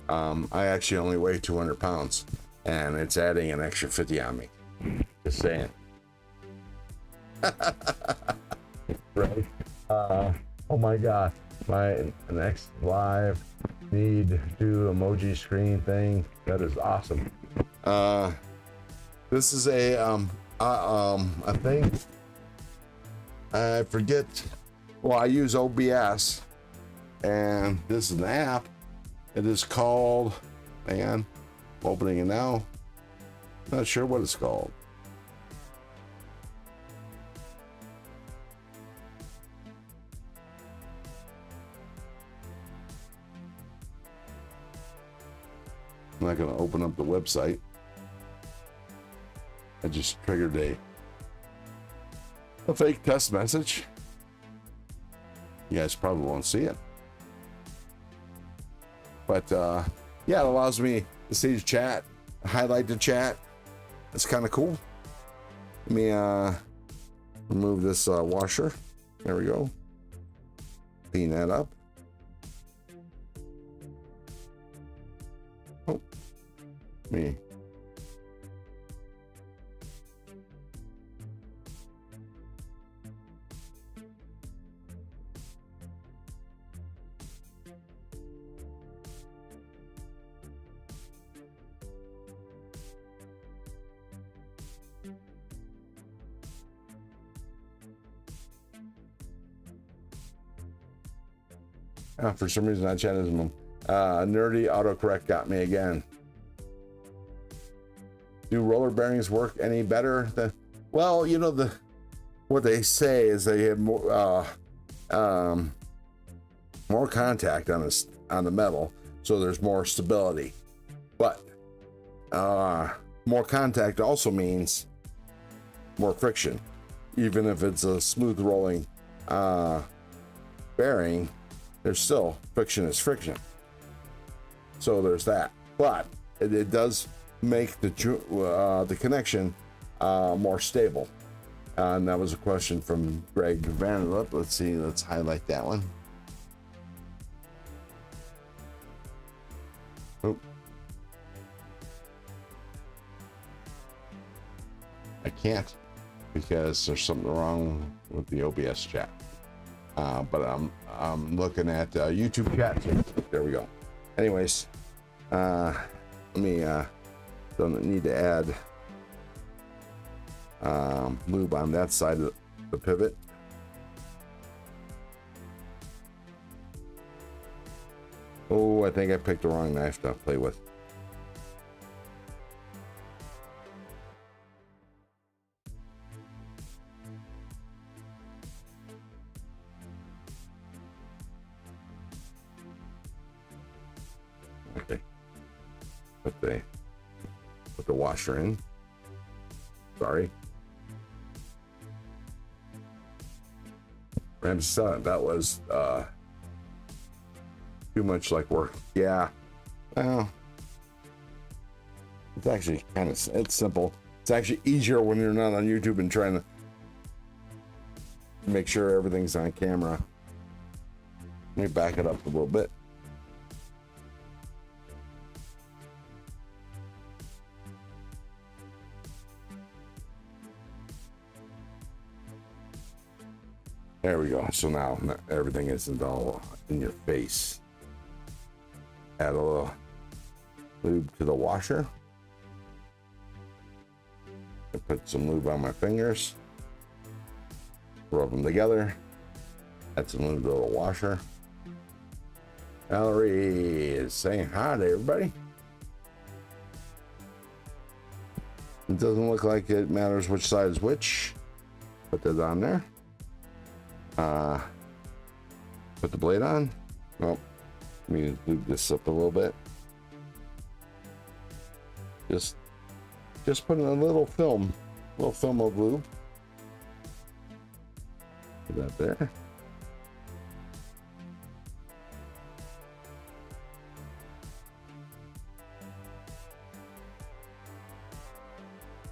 I actually only weigh 200 pounds and it's adding an extra 50 on me. Just saying. Right? Oh my God, my next live need to do emoji screen thing. That is awesome. This is a thing. I forget. Well, I use OBS, and this is an app. It is called, hang on, I'm opening it now. Not sure what it's called. I'm not going to open up the website. I just triggered a fake test message. You guys probably won't see it. But yeah, it allows me to see the chat, highlight the chat. It's kind of cool. Let me remove this washer. There we go. Clean that up. Oh, me. For some reason, I chatted his mom. Nerdy autocorrect got me again. Do roller bearings work any better than? Well, you know, what they say is they have more contact on the metal, so there's more stability. But more contact also means more friction, even if it's a smooth rolling bearing. There's still friction is friction. So there's that. But it does make the connection more stable. And that was a question from Greg Vanderlip. Let's see, let's highlight that one. Oh. I can't because there's something wrong with the OBS chat. But I'm looking at YouTube chat. There we go. Anyways, let me don't need to add lube on that side of the pivot. Oh, I think I picked the wrong knife to play with. Okay. Put the washer in. Sorry. Ramson, that was too much like work. Yeah. Well, it's actually it's simple. It's actually easier when you're not on YouTube and trying to make sure everything's on camera. Let me back it up a little bit. There we go. So now everything isn't all in your face. Add a little lube to the washer. I put some lube on my fingers, rub them together, add some lube to the washer. Valerie is saying hi to everybody. It doesn't look like it matters which side is which. Put that on there. Put the blade on. Oh, let me lube this up a little bit. Just putting a little film of lube. Put that there.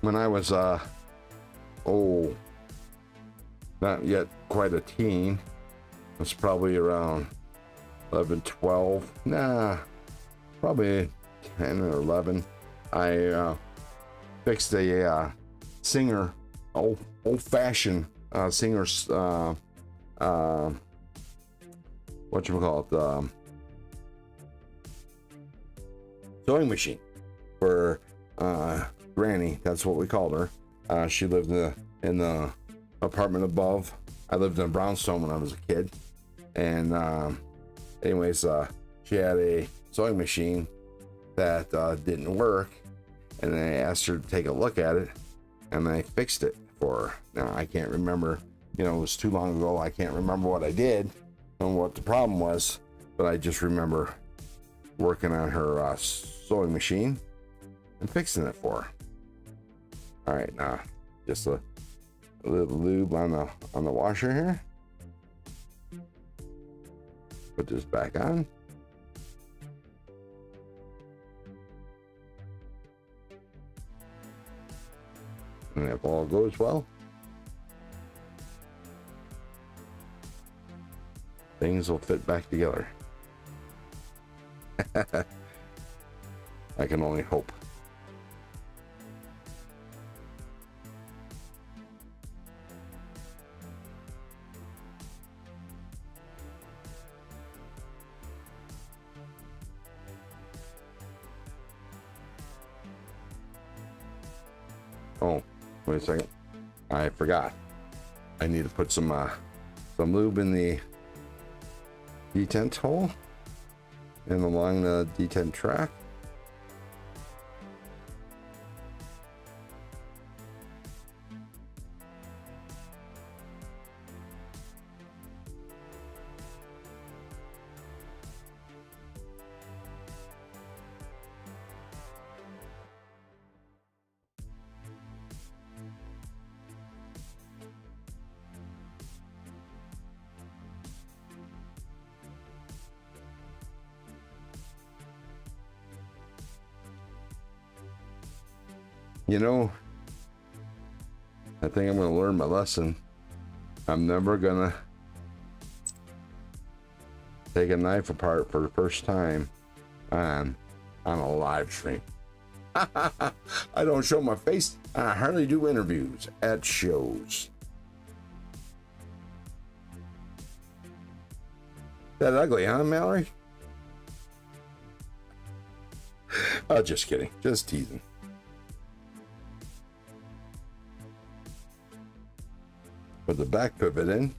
When I was not yet quite a teen, it was probably around 11, 12, probably 10 or 11. I fixed a Singer, old-fashioned Singer's whatchamacallit, sewing machine for Granny. That's what we called her. She lived in the apartment above. I lived in a brownstone when I was a kid, and anyways, she had a sewing machine that didn't work, and I asked her to take a look at it, and I fixed it for her. Now I can't remember, it was too long ago. I can't remember what I did and what the problem was, but I just remember working on her sewing machine and fixing it for her. All right, now just a little lube on the washer here. Put this back on. And if all goes well, things will fit back together. I can only hope. Oh, wait a second. I forgot. I need to put some lube in the detent hole and along the detent track. I think I'm going to learn my lesson. I'm never going to take a knife apart for the first time on a live stream. I don't show my face. I hardly do interviews at shows. That ugly, huh, Mallory? Oh, just kidding. Just teasing. Put the back pivot in.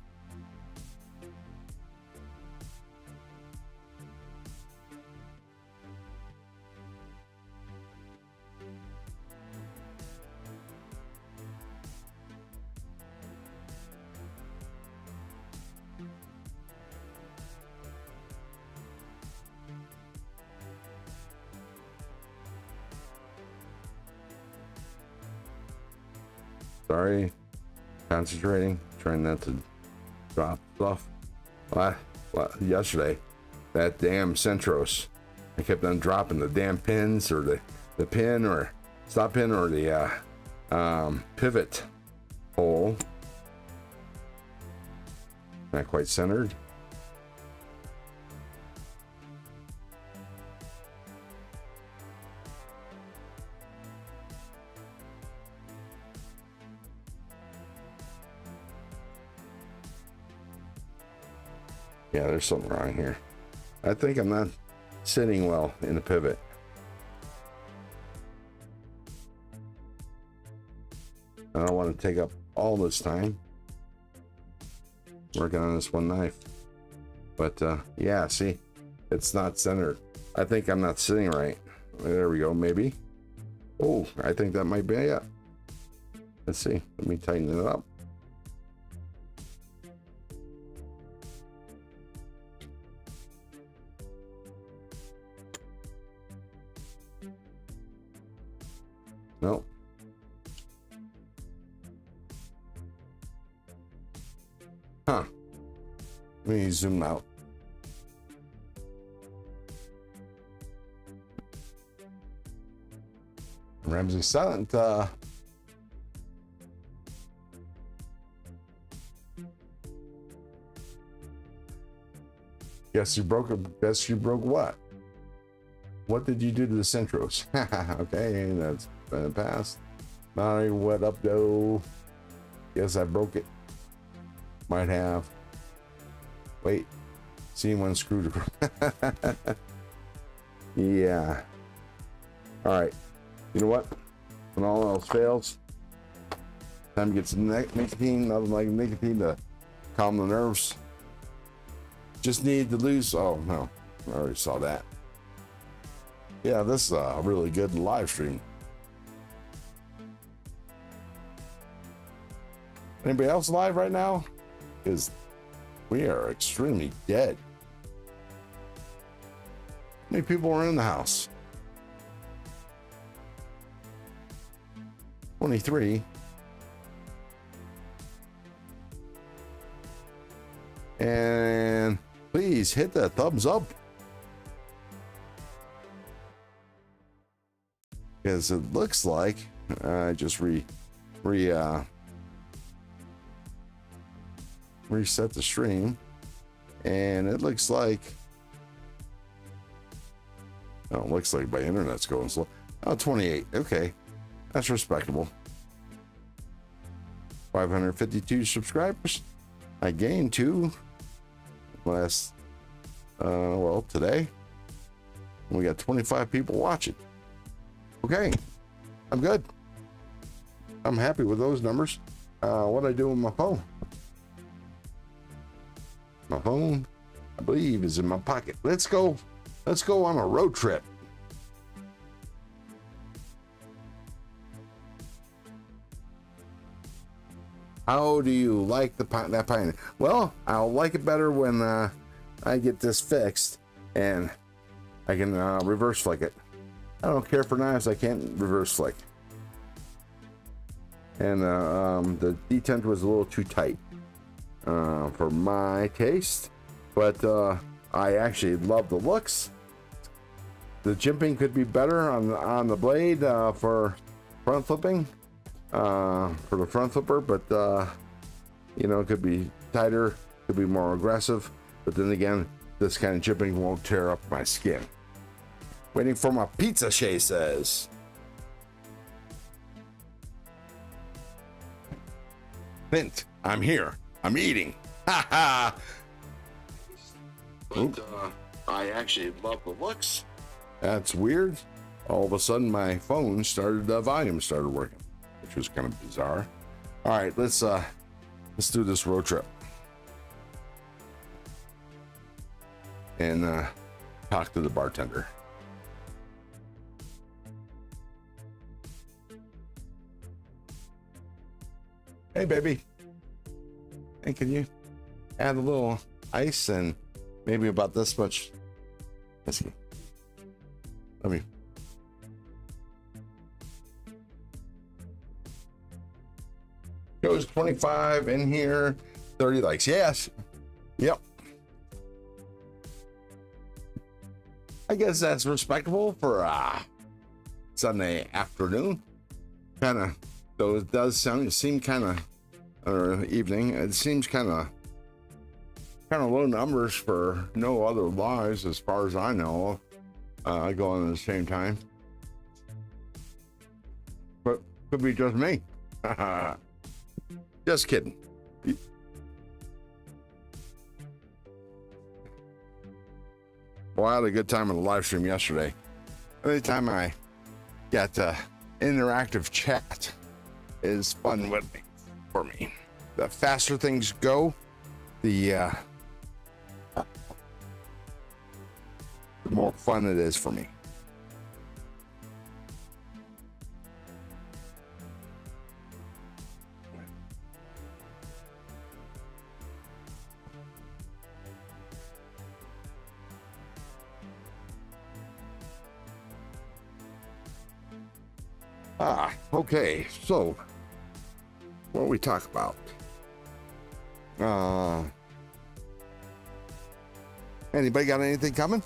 Sorry. Concentrating, trying not to drop stuff. Yesterday, that damn Centros, I kept on dropping the damn pins, or the pin or stop pin, or the pivot hole. Not quite centered. Yeah, there's something wrong here. I think I'm not sitting well in the pivot. I don't want to take up all this time working on this one knife. But yeah, see, it's not centered. I think I'm not sitting right. There we go, maybe. Oh, I think that might be it. Let's see. Let me tighten it up. Nope. Huh. Let me zoom out. Ramsey silent. Guess you broke it. Guess you broke what? What did you do to the Centros? Okay, that's been passed. Not what up though. Guess I broke it. Might have. Wait. Seen one screwed across. Yeah. All right. You know what? When all else fails, time to get some nicotine. Nothing like nicotine to calm the nerves. Just need to lose. Oh no, I already saw that. Yeah, this is a really good live stream. Anybody else live right now? Because we are extremely dead. How many people are in the house? 23. And please hit that thumbs up. Because it looks like I just reset the stream, and it looks like my internet's going slow. Oh, 28. Okay, that's respectable. 552 subscribers. I gained 2 last today. We got 25 people watching. Okay, I'm good. I'm happy with those numbers. What I do with my phone? My phone, I believe, is in my pocket. Let's go on a road trip. How do you like that pine? Well, I'll like it better when I get this fixed and I can reverse flick it. I don't care for knives I can't reverse flick. And the detent was a little too tight for my taste, but I actually love the looks. The jimping could be better on the blade for front flipping, for the front flipper, but it could be tighter, could be more aggressive. But then again, this kind of jimping won't tear up my skin. Waiting for my pizza, Shay says. Clint, I'm here. I'm eating. Ha ha. But I actually love the looks. That's weird. All of a sudden, my phone the volume started working, which was kind of bizarre. All right, let's do this road trip and talk to the bartender. Hey, baby. Hey, can you add a little ice and maybe about this much? Let's see. Let me. Goes 25 in here, 30 likes. Yes. Yep. I guess that's respectable for Sunday afternoon. Kind of. Though it does seem kind of, or evening, it seems kind of low numbers for no other lives as far as I know, going at the same time. But could be just me. Just kidding. Well, I had a good time on the live stream yesterday. Anytime I got interactive chat is fun with me, for me. The faster things go, the more fun it is for me. Okay, so what do we talk about? Anybody got anything coming?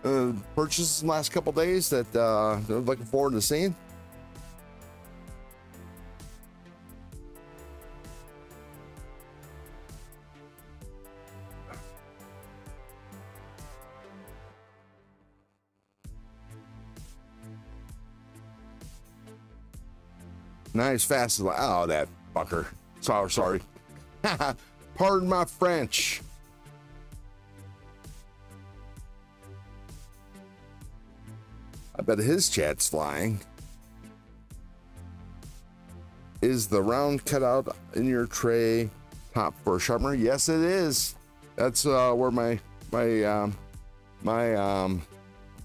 Purchases in the last couple days that they're looking forward to seeing? Nice, fast. Oh, that fucker. Sorry. Pardon my French. I bet his chat's flying. Is the round cutout in your tray top for a sharpener? Yes, it is. That's where my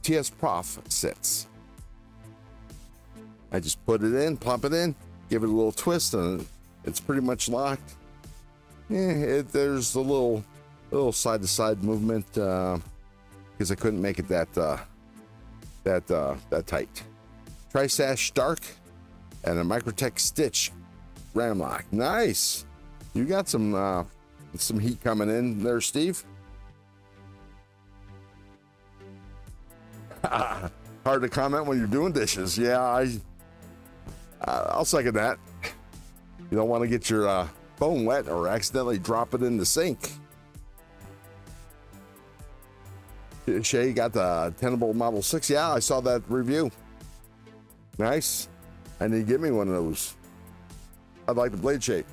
TS Prof sits. I just put it in, plop it in, give it a little twist, and it's pretty much locked. There's a little side-to-side movement because I couldn't make it that tight. Tri-Sash Dark and a Microtech Stitch ram lock. Nice. You got some heat coming in there, Steve. Hard to comment when you're doing dishes. Yeah, I'll second that. You don't want to get your phone wet or accidentally drop it in the sink. Shay got the Tenable Model 6. Yeah, I saw that review. Nice. I need to get me one of those. I'd like the blade shape.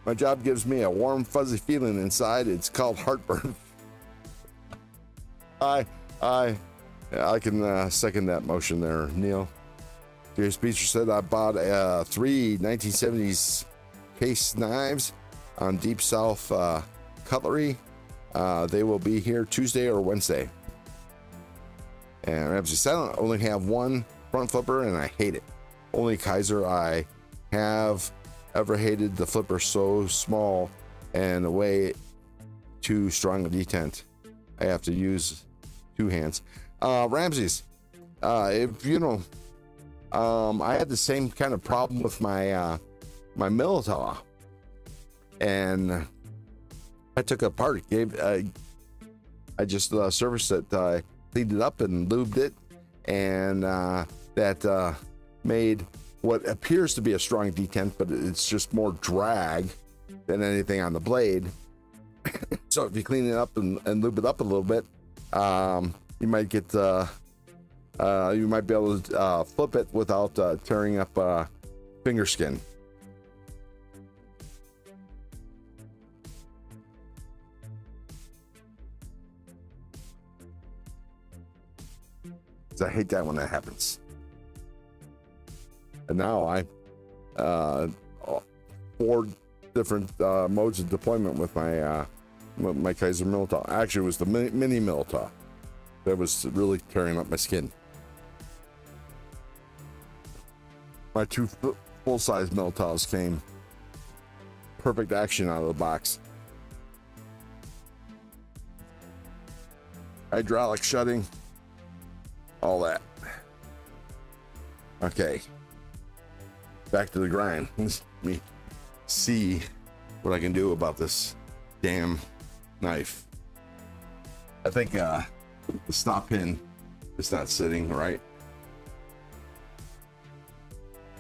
My job gives me a warm, fuzzy feeling inside. It's called heartburn. I can second that motion there, Neil. Dear Speaker said I bought 3 1970s case knives on Deep South Cutlery. They will be here Tuesday or Wednesday. And Ramsey said I only have one front flipper and I hate it. Only Kaiser I have ever hated the flipper so small and the way too strong a detent. I have to use 2 hands. Ramses, if you know, I had the same kind of problem with my my Militaw, and I took it apart. I just serviced it, cleaned it up and lubed it, and that made what appears to be a strong detent, but it's just more drag than anything on the blade. So if you clean it up and lube it up a little bit, you might get you might be able to flip it without tearing up finger skin. I hate that when that happens. And now I 4 different modes of deployment with my Kaiser Militaw. Actually, it was the mini Militaw that was really tearing up my skin. My 2 full-size Militaws came perfect action out of the box. Hydraulic shutting, all that. Okay, back to the grind. Let me see what I can do about this damn knife. I think the stop pin is not sitting right.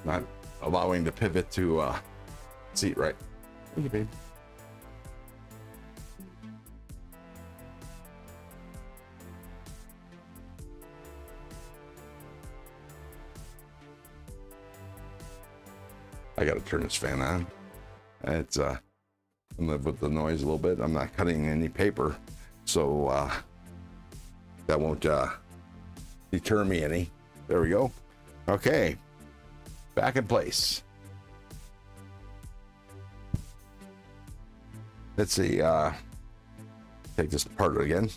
Not allowing the pivot to seat right. Thank you, babe. I gotta turn this fan on. It's I live with the noise a little bit. I'm not cutting any paper, so that won't deter me any. There we go. Okay, back in place. Let's see, take this apart again.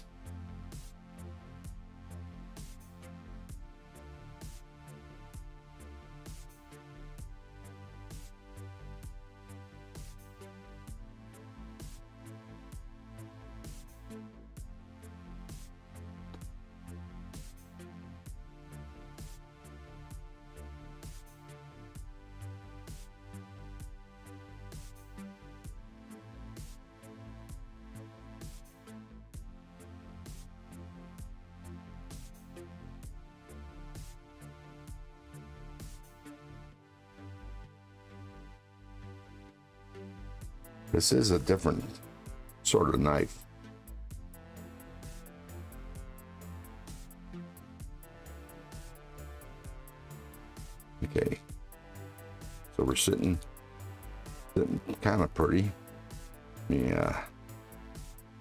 This is a different sort of knife. Okay, so we're sitting kind of pretty. Let me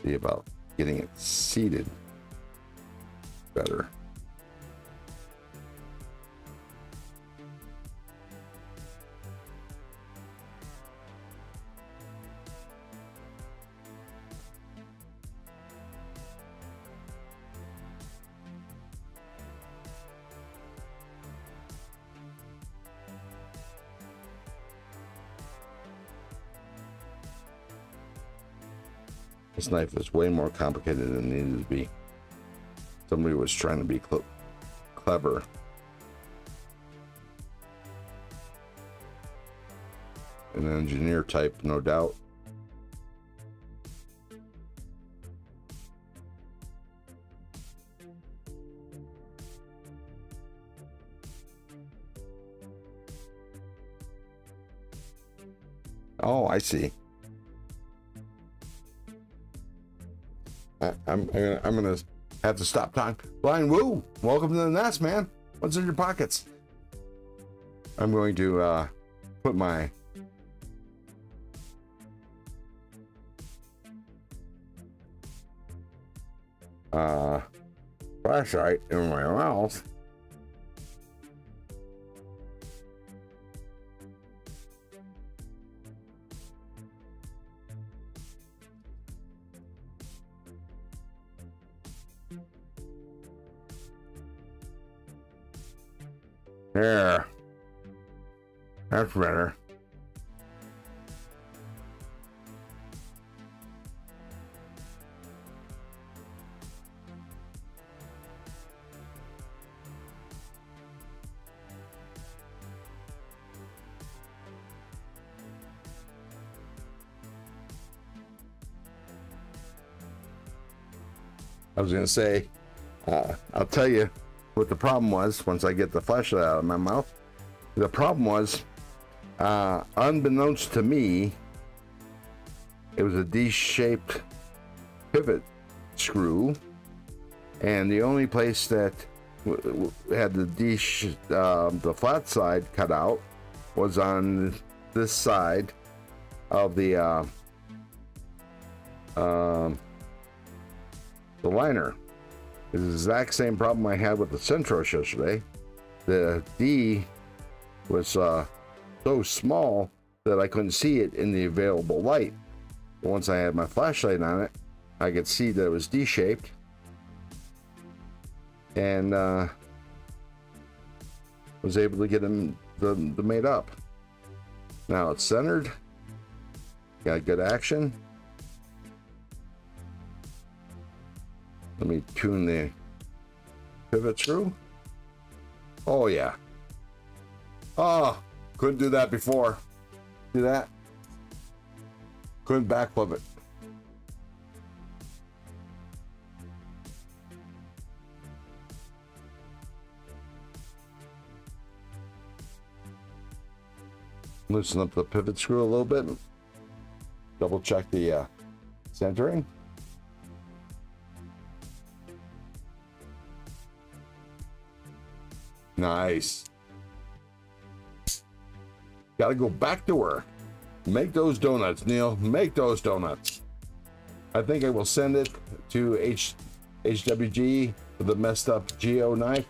see about getting it seated better. This knife is way more complicated than it needed to be. Somebody was trying to be clever. An engineer type, no doubt. Oh, I see. I'm gonna have to stop time. Blind Woo, welcome to the nest, man. What's in your pockets? I'm going to put my flashlight in my mouth. There. That's better. I was going to say, I'll tell you what the problem was once I get the flashlight out of my mouth. The problem was, unbeknownst to me, it was a D-shaped pivot screw, and the only place that had the flat side cut out was on this side of the liner. It's the exact same problem I had with the Centros yesterday. The D was so small that I couldn't see it in the available light. But once I had my flashlight on it, I could see that it was D-shaped, and was able to get them made up. Now it's centered, got good action. Let me tune the pivot screw. Oh yeah. Oh, couldn't do that before. See that? Couldn't backflip it. Loosen up the pivot screw a little bit. Double check the centering. Nice. Gotta go back to work. Make those donuts, Neil. Make those donuts. I think I will send it to HWG with the messed up Geo knife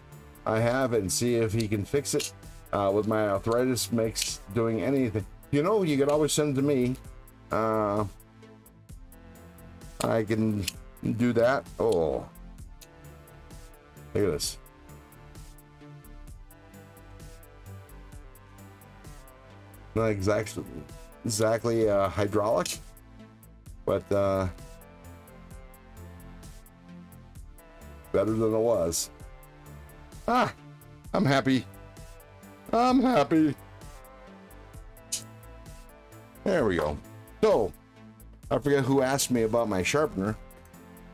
I have and see if he can fix it. With my arthritis makes doing anything. You know, you could always send it to me. I can do that. Oh, look at this. Not exactly hydraulic, but better than it was. I'm happy. I'm happy. There we go. So, I forget who asked me about my sharpener,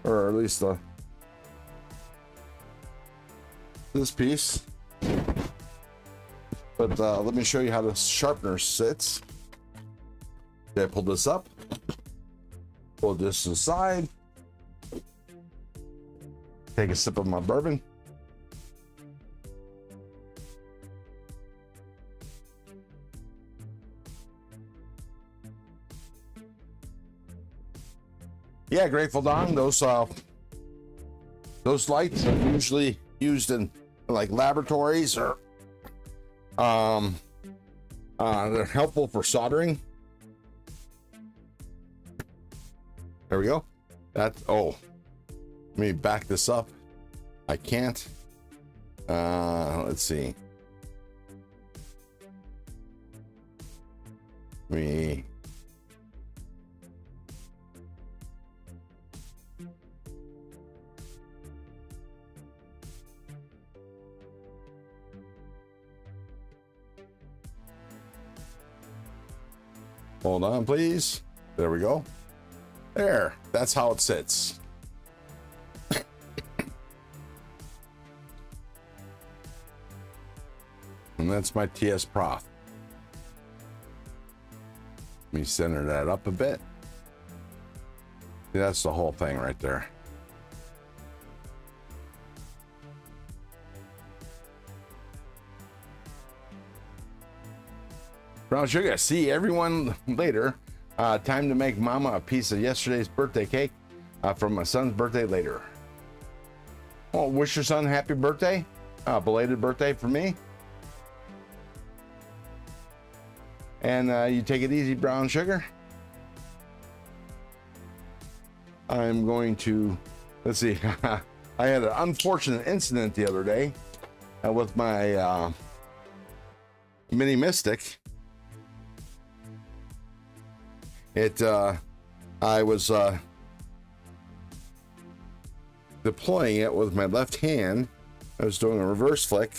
or at least this piece. But let me show you how the sharpener sits. Okay, I pull this up, pull this aside, take a sip of my bourbon. Yeah, Grateful Dawn, those lights are usually used in like laboratories, or they're helpful for soldering. There we go. Let me back this up. I can't. Let's see. Hold on, please. There we go. There, that's how it sits. And that's my TS Prof. Let me center that up a bit. That's the whole thing right there. Brown sugar, see everyone later. Time to make mama a piece of yesterday's birthday cake from my son's birthday later. Oh, wish your son happy birthday. Belated birthday for me. And you take it easy, brown sugar. I'm going to, let's see. I had an unfortunate incident the other day with my Mini Mystic. I was deploying it with my left hand. I was doing a reverse flick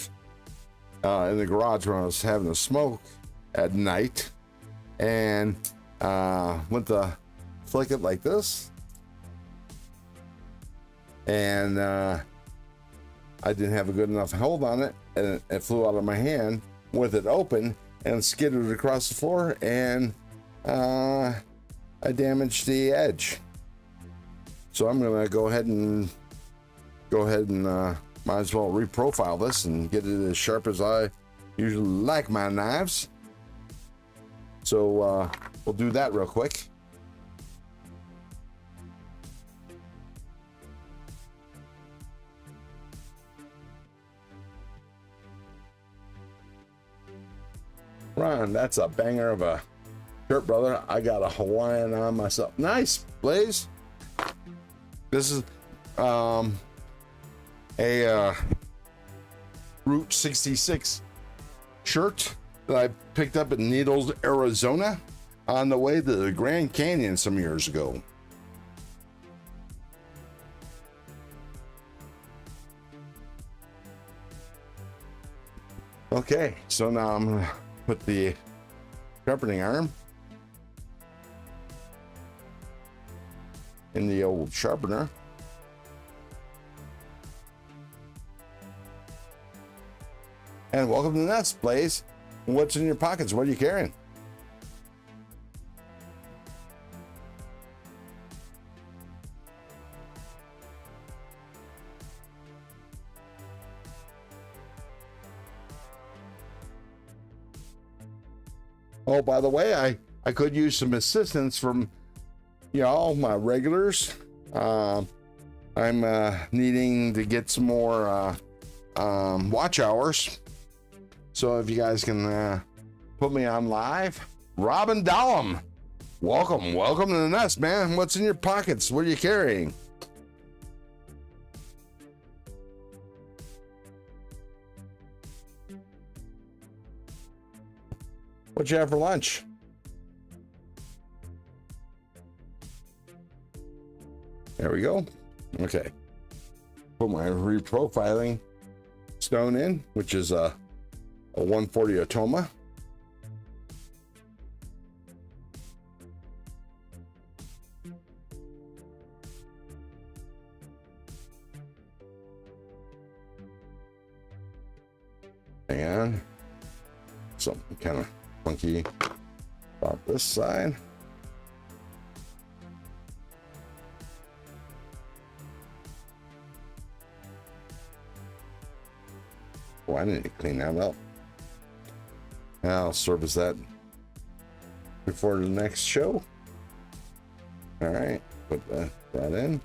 in the garage when I was having a smoke at night, and went to flick it like this, and I didn't have a good enough hold on it, and it flew out of my hand with it open and skidded across the floor, and I damaged the edge. So I'm gonna go ahead and might as well reprofile this and get it as sharp as I usually like my knives. So we'll do that real quick. Ron, that's a banger of a shirt, brother. I got a Hawaiian on myself. Nice, Blaze. This is a Route 66 shirt that I picked up in Needles, Arizona on the way to the Grand Canyon some years ago. Okay, so now I'm gonna put the sharpening arm in the old sharpener. And welcome to the nest, Blaze. What's in your pockets? What are you carrying? Oh, by the way, I could use some assistance from y'all, my regulars. I'm needing to get some more watch hours. So if you guys can put me on live. Robin Dallum, welcome to the nest, man. What's in your pockets? What are you carrying? What'd you have for lunch? There we go. Okay. Put my reprofiling stone in, which is a 140 Otoma. And something kind of funky about this side. Oh, I need to clean that up. I'll service that before the next show. All right, put that in.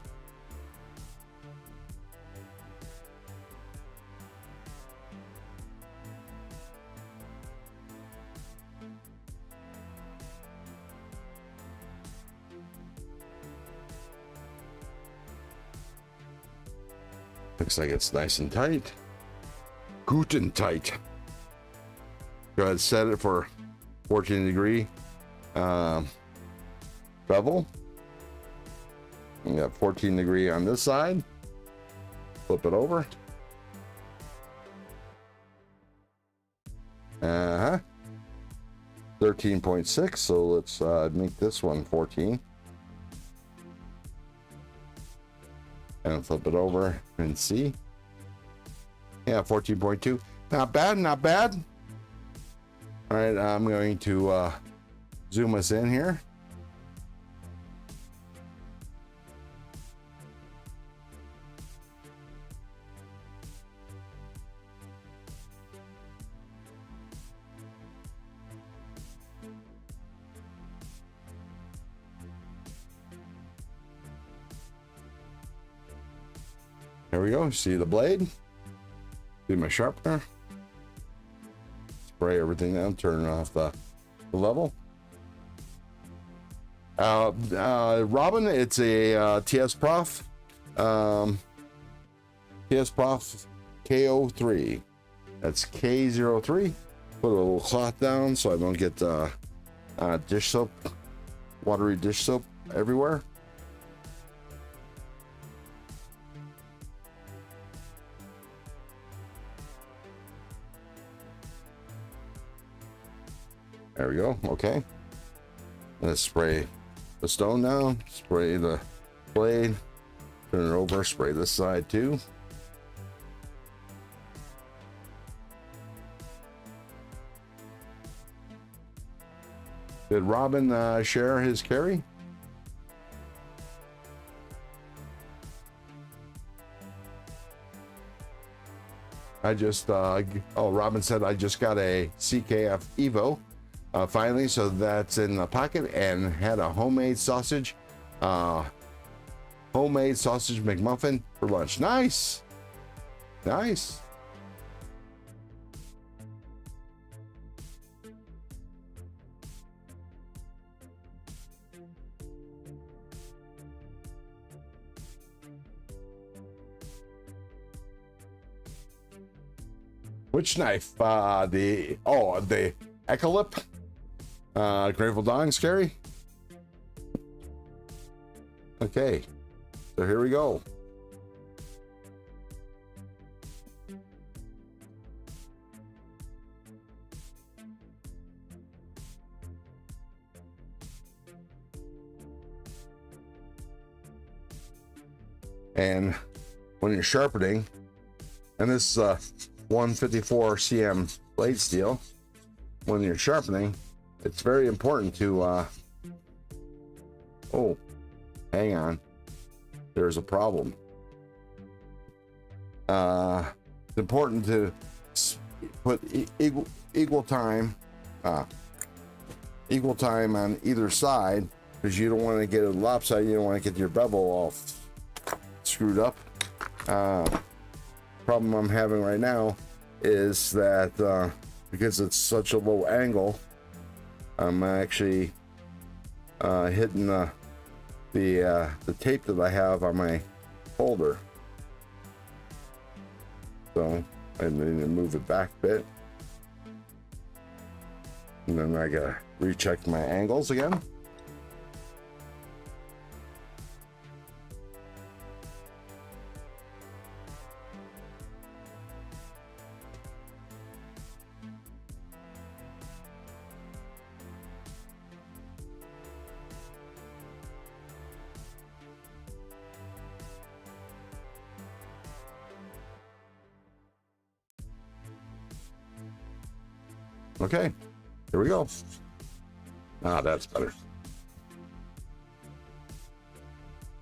Looks like it's nice and tight. Guten tight. Go ahead, set it for 14 degree bevel. We got 14 degree on this side. Flip it over. 13.6. So let's make this one 14. And flip it over and see. Yeah, 14.2. Not bad, not bad. All right, I'm going to zoom us in here. There we go. See the blade? See my sharpener? Spray everything down, turn off the level. Robin, it's a TS Prof. TS Prof KO3. That's K03. Put a little cloth down so I don't get dish soap, watery dish soap everywhere. There we go. Okay. Let's spray the stone down, spray the blade, turn it over, spray this side too. Did Robin share his carry? I just, Robin said I just got a CKF Evo. Finally, so that's in the pocket, and had a homemade sausage McMuffin for lunch. Nice. Which knife? The Echolip. Grateful Dawn, scary. Okay, so here we go. And when you're sharpening, and this is 154 cm blade steel, when you're sharpening, it's very important to oh, hang on, there's a problem. It's important to put equal time on either side, because you don't want to get it lopsided. You don't want to get your bevel all screwed up. problem I'm having right now is that because it's such a low angle, I'm actually hitting the tape that I have on my holder. So I need to move it back a bit. And then I gotta recheck my angles again. Okay, here we go. Ah, that's better.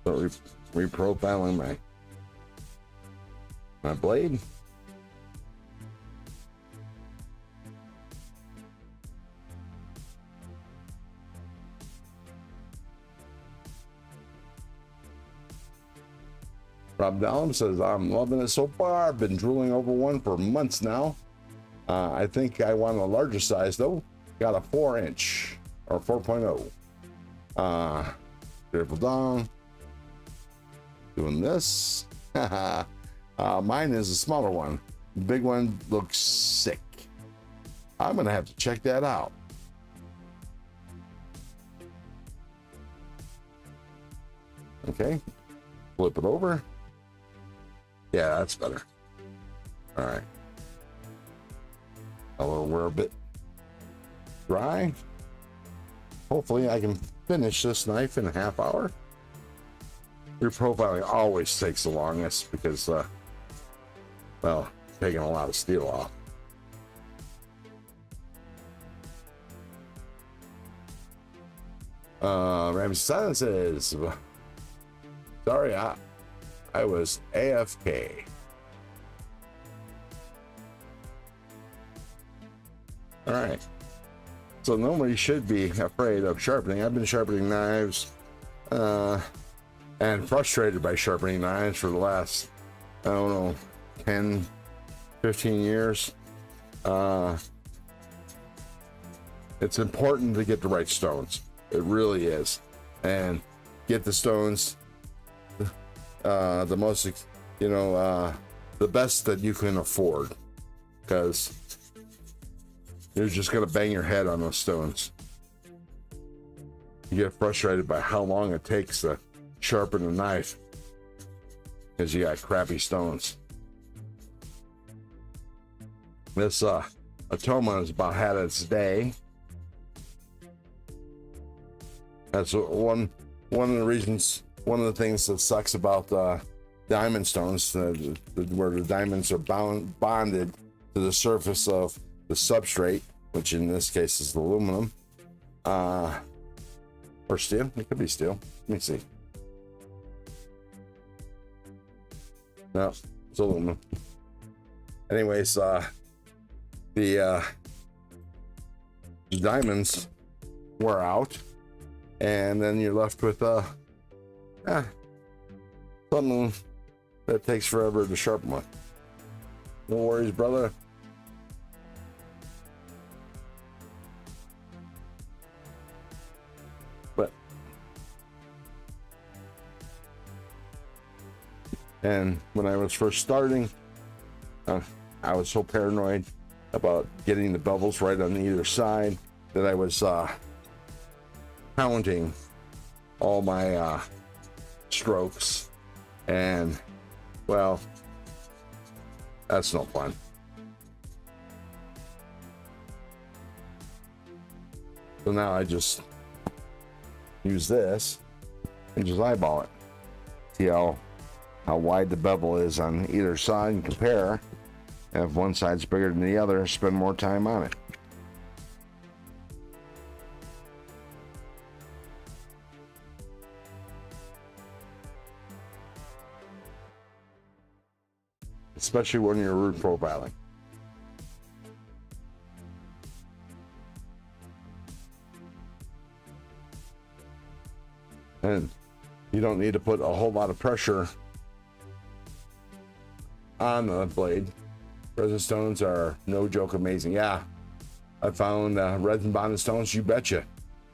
So reprofiling my blade. Rob Dallum says, I'm loving it so far. I've been drooling over one for months now. I think I want a larger size though. Got a 4-inch or 4.0. Dribble down. Doing this. Mine is a smaller one. The big one looks sick. I'm gonna have to check that out. Okay. Flip it over. Yeah, that's better. All right. We're a bit dry. Hopefully I can finish this knife in a half hour. Reprofiling always takes the longest because, well, taking a lot of steel off. Ramsey Silence says, sorry, I was AFK. All right. So nobody should be afraid of sharpening. I've been sharpening knives and frustrated by sharpening knives for the last, I don't know, 10, 15 years. It's important to get the right stones. It really is. And get the stones the most, the best that you can afford, because you're just going to bang your head on those stones. You get frustrated by how long it takes to sharpen a knife because you got crappy stones. This Atoma has about had its day. That's one of the reasons, one of the things that sucks about diamond stones, where the diamonds are bonded to the surface of the substrate, which in this case is aluminum, or steel. It could be steel. Let me see. No, it's aluminum. Anyways, the diamonds wear out, and then you're left with something that takes forever to sharpen with. No worries, brother. And when I was first starting, I was so paranoid about getting the bevels right on either side that I was counting all my strokes, and well, that's no fun. So now I just use this and just eyeball it. See how wide the bevel is on either side and compare. And if one side's bigger than the other, spend more time on it. Especially when you're root profiling. And you don't need to put a whole lot of pressure on the blade. Resin stones are no joke amazing. Yeah, I found resin bonded stones. You betcha.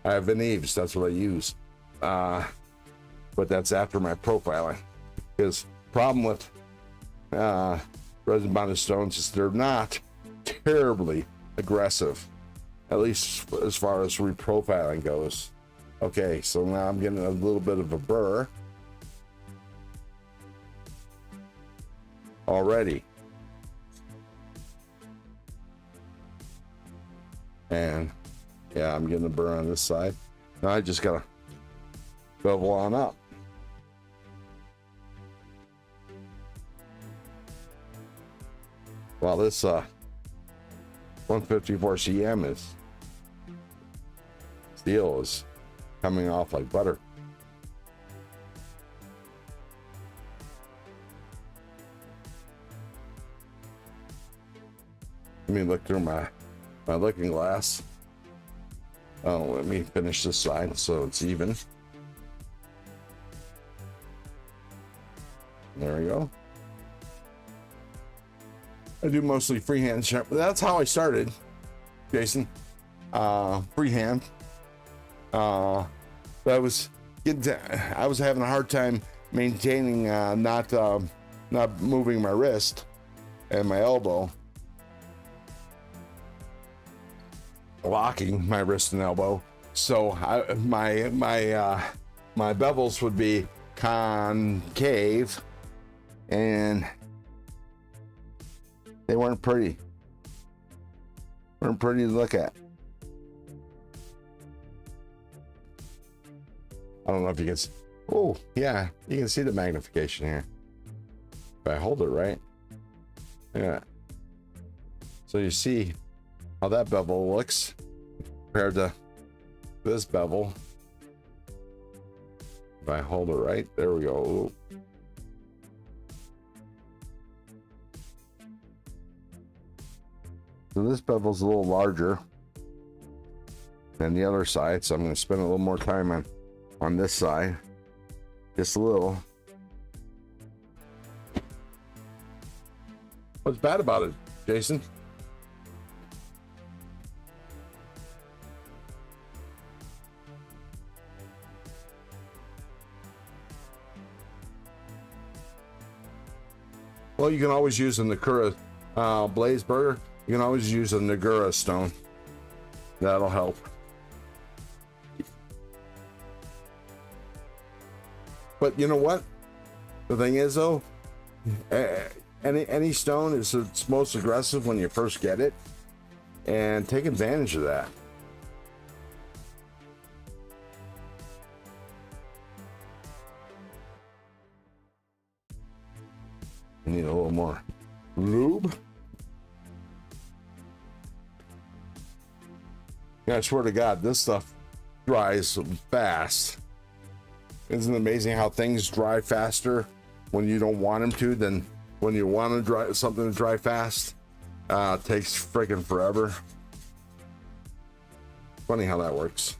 I have Veneves. That's what I use. But that's after my profiling. Because problem with resin bonded stones is they're not terribly aggressive, at least as far as reprofiling goes. Okay, so now I'm getting a little bit of a burr already. And yeah, I'm getting a burr on this side. Now I just gotta bevel on up. Well, this 154 cm steel is coming off like butter. Let me look through my looking glass. Oh, let me finish this side so it's even. There we go. I do mostly freehand sharp. That's how I started, Jason. Freehand. But I was having a hard time maintaining not moving my wrist and my elbow, locking my wrist and elbow. So my bevels would be concave, and they weren't pretty. Weren't pretty to look at. I don't know if you can see. Oh, yeah, you can see the magnification here. If I hold it right. Yeah. So you see how that bevel looks compared to this bevel. If I hold it right, there we go. Ooh. So this bevel's a little larger than the other side, so I'm going to spend a little more time on this side, just a little. What's bad about it, Jason? Well, you can always use a Nakura blaze burger. You can always use a Nagura stone. That'll help. But you know what? The thing is, though, any stone is its most aggressive when you first get it, and take advantage of that. I need a little more lube. Yeah, I swear to God, this stuff dries fast. Isn't it amazing how things dry faster when you don't want them to than when you want to dry something to dry fast? It takes freaking forever. Funny how that works.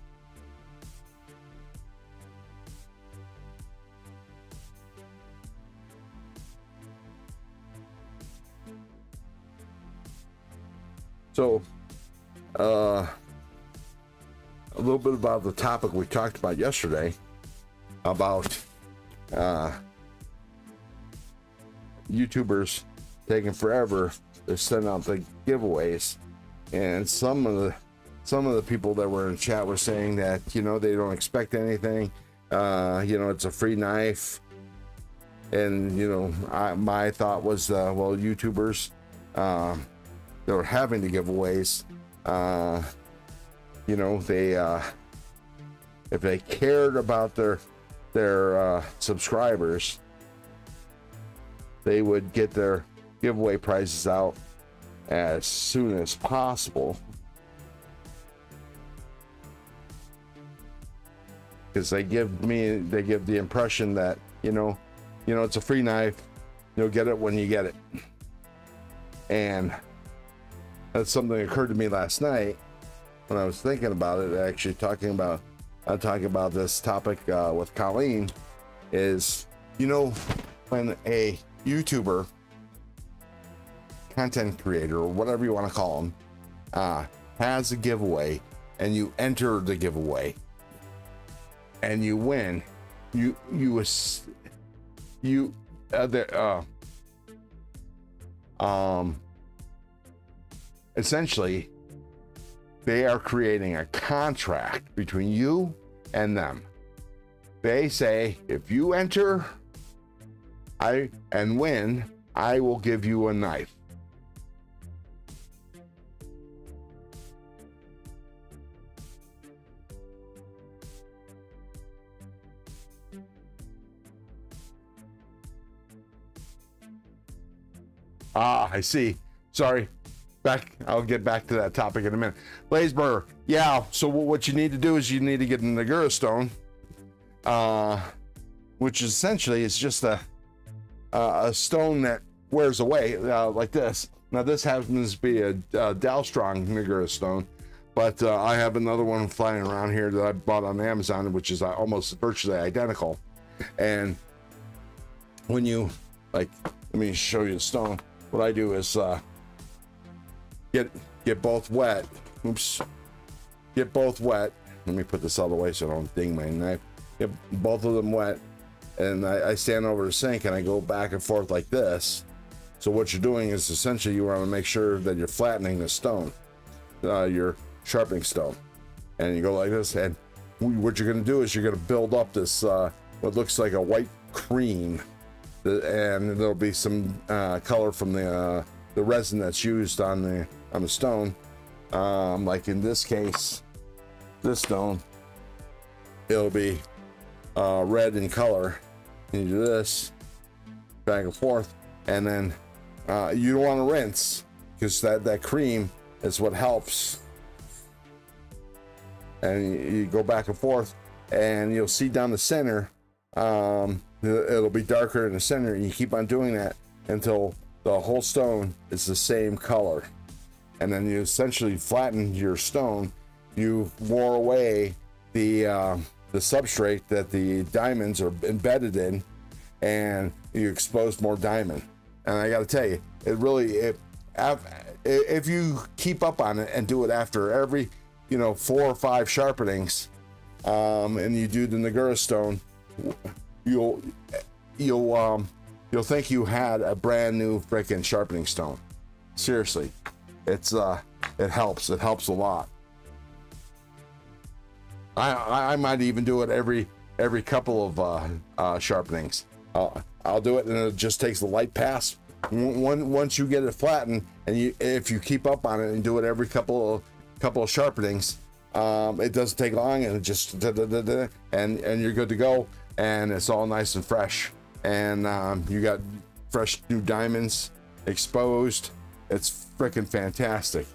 So, a little bit about the topic we talked about yesterday about YouTubers taking forever to send out the giveaways, and some of the people that were in chat were saying that, you know, they don't expect anything, you know, it's a free knife. And you know, my thought was, well, YouTubers that were having the giveaways, you know, they if they cared about their subscribers, they would get their giveaway prizes out as soon as possible, because they give the impression that, you know, it's a free knife, you'll get it when you get it. And that's something that occurred to me last night when I was thinking about it, actually talking about this topic with Colleen, is, you know, when a YouTuber content creator or whatever you want to call them has a giveaway, and you enter the giveaway and you win, essentially they are creating a contract between you and them. They say, if you enter and win, I will give you a knife. I see. Sorry. I'll get back to that topic in a minute. Blazeburger. Yeah, so what you need to do is you need to get an Nagura stone, which essentially is just a stone that wears away like this. Now this happens to be a Dalstrong Nagura stone, but I have another one flying around here that I bought on Amazon, which is almost virtually identical. And when you, like, let me show you the stone. What I do is get both wet. Oops. Get both wet. Let me put this out of the way so I don't ding my knife. Get both of them wet, and I stand over the sink and I go back and forth like this. So what you're doing is essentially you want to make sure that you're flattening the stone, your sharpening stone, and you go like this. And what you're going to do is you're going to build up this what looks like a white cream, and there'll be some color from the resin that's used on the stone. Like in this case, this stone, it'll be red in color. And you do this back and forth, and then you don't want to rinse, because that cream is what helps. And you go back and forth, and you'll see down the center, it'll be darker in the center, and you keep on doing that until the whole stone is the same color. And then you essentially flatten your stone. You wore away the substrate that the diamonds are embedded in, and you expose more diamond. And I got to tell you, if you keep up on it and do it after every 4 or 5 sharpenings, and you do the Nagura stone, you'll think you had a brand new freaking sharpening stone. Seriously, it helps a lot. I might even do it every couple of sharpenings. I'll do it, and it just takes the light pass. Once you get it flattened, and if you keep up on it and do it every couple of sharpenings, it doesn't take long, and it just and you're good to go, and it's all nice and fresh, and you got fresh new diamonds exposed. It's freaking fantastic.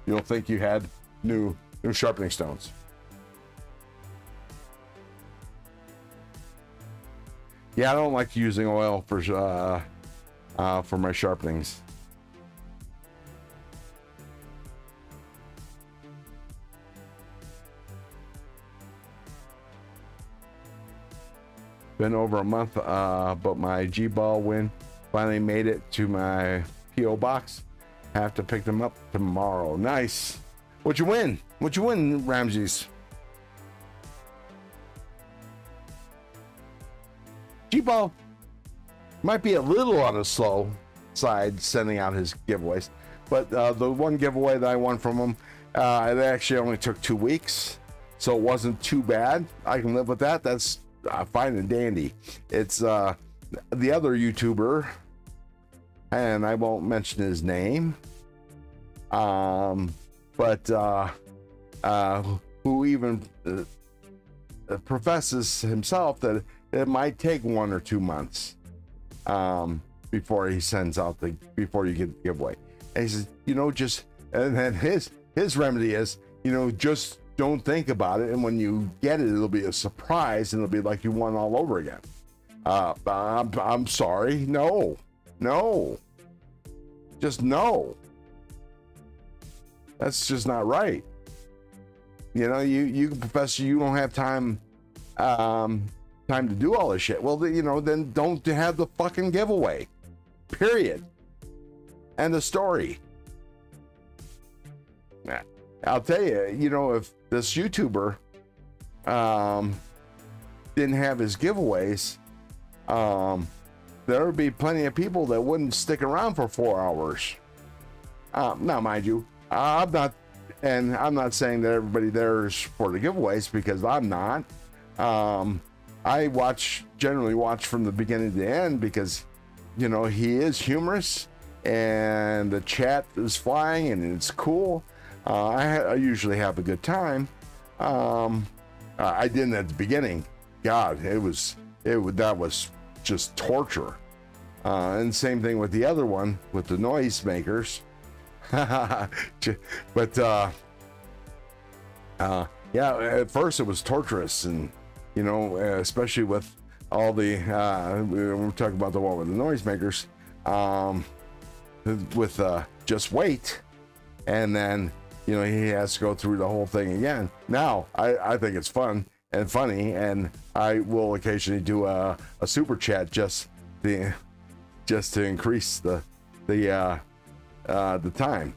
You don't think you had new sharpening stones. Yeah, I don't like using oil for my sharpenings. Been over a month, but my G-Ball win finally made it to my P.O. box. Have to pick them up tomorrow. Nice. What'd you win? Ramses? G-Ball might be a little on the slow side sending out his giveaways, but the one giveaway that I won from him, it actually only took 2 weeks, so it wasn't too bad. I can live with that. That's fine and dandy. It's the other YouTuber, and I won't mention his name, but who even professes himself that it might take 1 or 2 months before he sends out before you get the giveaway. And he says, and then his remedy is, just don't think about it, and when you get it, it'll be a surprise, and it'll be like you won all over again. I'm sorry, no, just no. That's just not right. You profess you don't have time to do all this shit. Well, then don't have the fucking giveaway. Period. End of story. I'll tell you, you know, if this YouTuber didn't have his giveaways, there would be plenty of people that wouldn't stick around for 4 hours. Now, mind you, I'm not saying that everybody there is for the giveaways, because I'm not. I generally watch from the beginning to the end, because, you know, he is humorous and the chat is flying and it's cool. I usually have a good time. I didn't at the beginning. God, that was just torture. And same thing with the other one with the noise makers. But yeah, at first it was torturous, and you know, especially with all the we're talking about the one with the noise makers, with just wait, and then you know he has to go through the whole thing again. Now I think it's fun and funny, and I will occasionally do a super chat just to increase the time,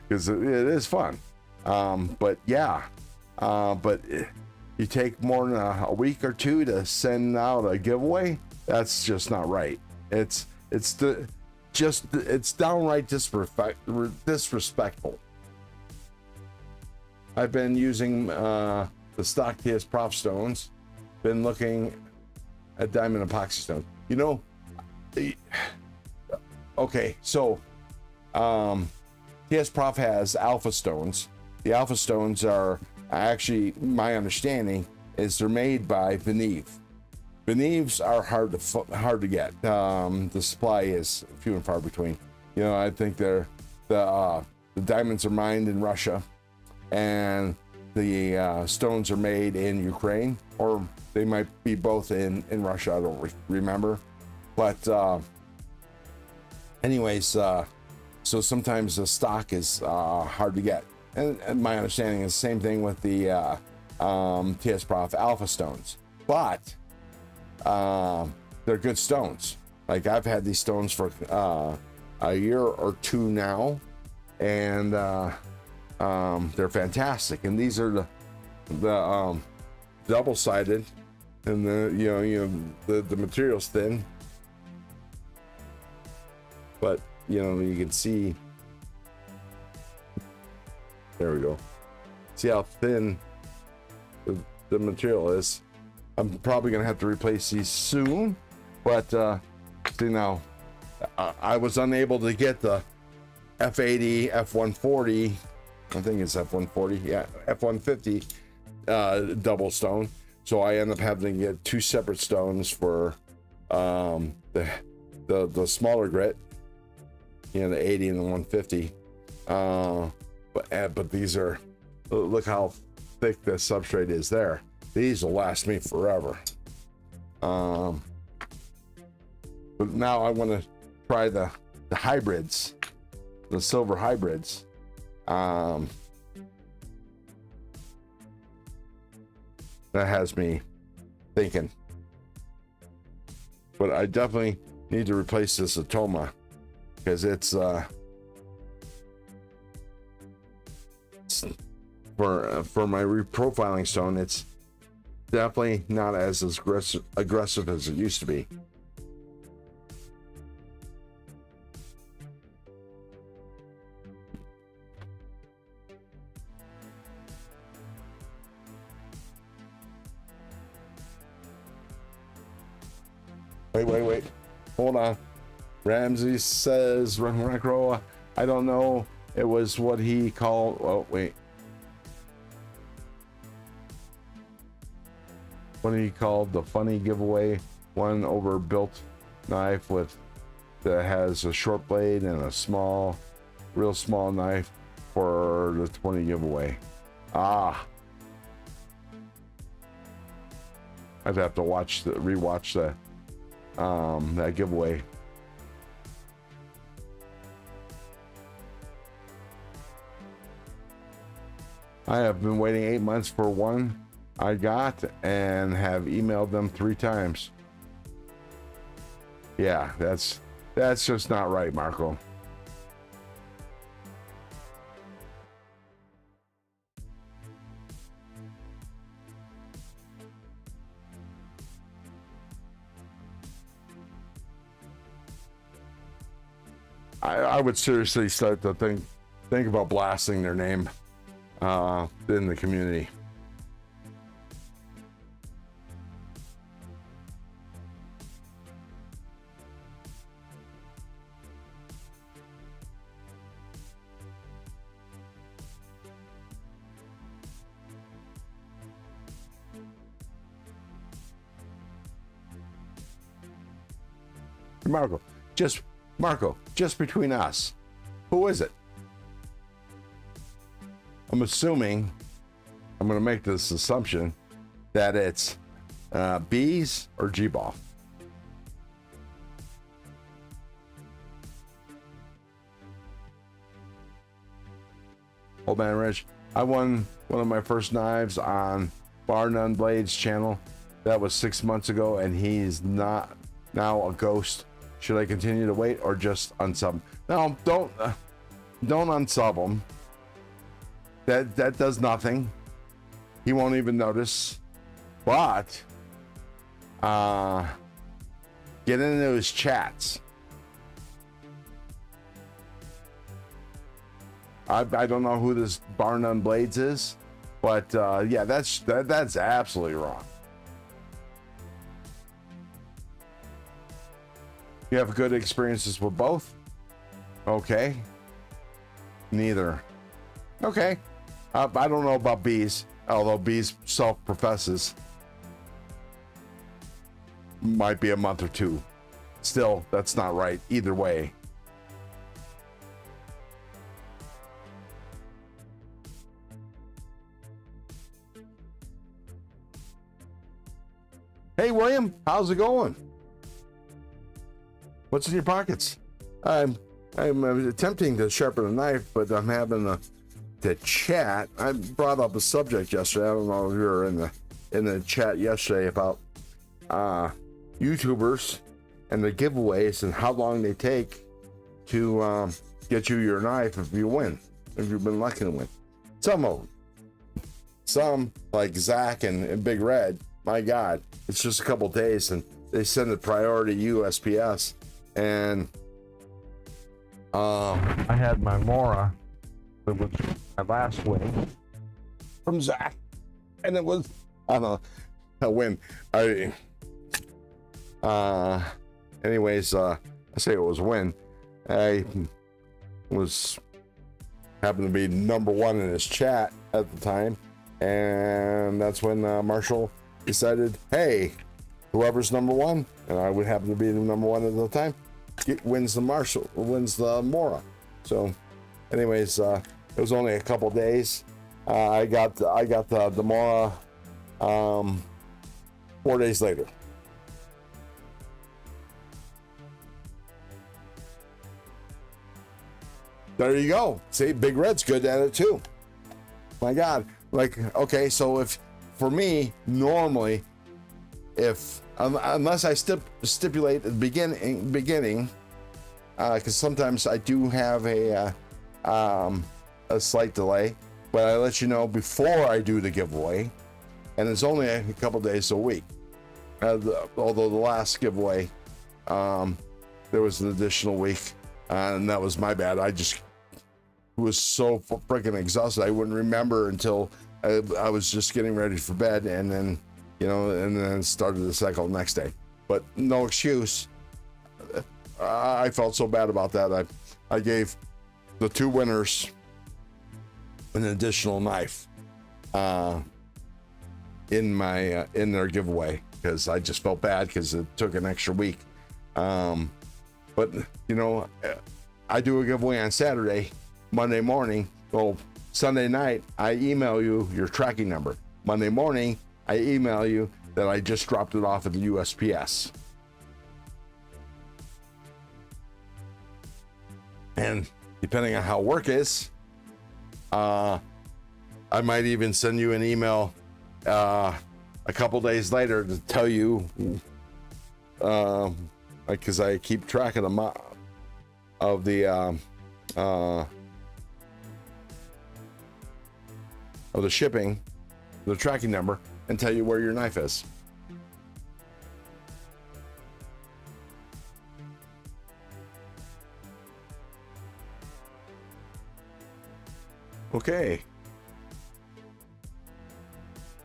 because it is fun. But yeah, but you take more than a week or two to send out a giveaway. That's just not right. It's downright disrespectful. I've been using the stock TS Prof stones, been looking at diamond epoxy stones. You know, okay, so TS Prof has alpha stones. The alpha stones are actually, my understanding is they're made by Venive. Venives are hard to get. The supply is few and far between. You know, I think the diamonds are mined in Russia, and the stones are made in Ukraine, or they might be both in Russia. I don't remember, but anyways, so sometimes the stock is hard to get, and my understanding is the same thing with the TS Prof alpha stones, but they're good stones. Like, I've had these stones for a year or two now, and they're fantastic. And these are the double-sided, and the material's thin, but you can see, there we go, see how thin the material is. I'm probably gonna have to replace these soon, but see, now I was unable to get the F80, F140, I think it's F140, yeah, F150 double stone, so I end up having to get two separate stones for the smaller grit, the 80 and the 150. But these are, look how thick the substrate is there. These will last me forever. But now I want to try the hybrids, the silver hybrids. That has me thinking. But I definitely need to replace this Atoma, because it's for my reprofiling stone, it's definitely not as aggressive as it used to be. Wait. Hold on. Ramsey says, Renacro, I don't know. It was what he called, oh, wait. What he called the funny giveaway, one overbuilt knife that has a short blade and a real small knife for the 20 giveaway. I'd have to rewatch that giveaway. I have been waiting 8 months for one I got, and have emailed them 3 times. Yeah, that's That's just not right, Marco. I would seriously start to think about blasting their name in the community. Marco, just between us, who is it? I'm assuming, I'm going to make this assumption that it's Bees or G-Ball. Old Man Rich, I won one of my first knives on Bar None Blades channel. That was 6 months ago, and he's not now a ghost. Should I continue to wait or just unsub? No, don't unsub him. That does nothing. He won't even notice. But get into his chats. I don't know who this Bar None Blades is, but yeah, that's absolutely wrong. You have good experiences with both? Okay. Neither. Okay. I don't know about Bees, although Bees self-professes. Might be a month or two. Still, that's not right either way. Hey, William, how's it going? What's in your pockets? I'm attempting to sharpen a knife, but I'm having to chat. I brought up a subject yesterday. I don't know if you were in the chat yesterday about YouTubers and the giveaways and how long they take to get you your knife if you win, if you've been lucky to win. Some of them. Some, like Zach and Big Red, my God, it's just a couple days and they send it priority USPS. And I had my Mora, it was my last win from Zach, and it was, I don't know, a win. Anyways, I say it was a win. I was happened to be number one in his chat at the time, and that's when Marshall decided, hey, whoever's number one, and I would happen to be the number one at the time, wins the Mora. So anyways, it was only a couple days. I got the Mora 4 days later. There you go. See, Big Red's good at it too. My God. Like, okay, so if for me, normally, if unless I stipulate at the beginning, because sometimes I do have a slight delay, but I let you know before I do the giveaway, and it's only a couple days a week. Although the last giveaway, there was an additional week, and that was my bad. I just was so freaking exhausted. I wouldn't remember until I was just getting ready for bed, and then, you know, and then started the cycle the next day. But no excuse. I felt so bad about that. I gave the two winners an additional knife in their giveaway, because I just felt bad because it took an extra week. But you know, I do a giveaway on Saturday, Monday morning. Well, Sunday night I email you your tracking number. Monday morning I email you that I just dropped it off at the USPS. And depending on how work is, I might even send you an email a couple days later to tell you because I keep track of the shipping, the tracking number, and tell you where your knife is. Okay.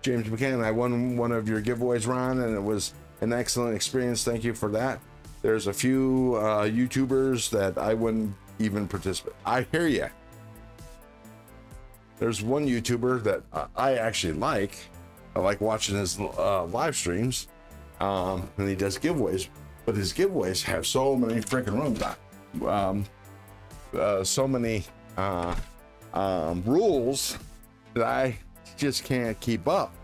James McCann, I won one of your giveaways, Ron, and it was an excellent experience. Thank you for that. There's a few YouTubers that I wouldn't even participate. I hear you. There's one YouTuber that I actually like. I like watching his live streams, and he does giveaways. But his giveaways have so many freaking rooms, so many rules that I just can't keep up.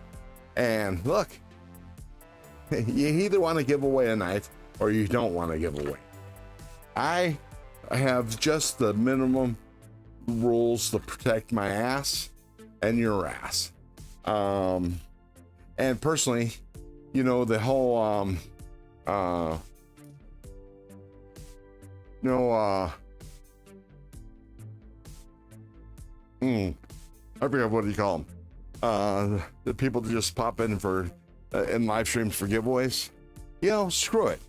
And look, you either want to give away a knife or you don't want to give away. I have just the minimum rules to protect my ass and your ass. And personally, you know, the whole I forget what do you call them, the people that just pop in for in live streams for giveaways. You know, screw it.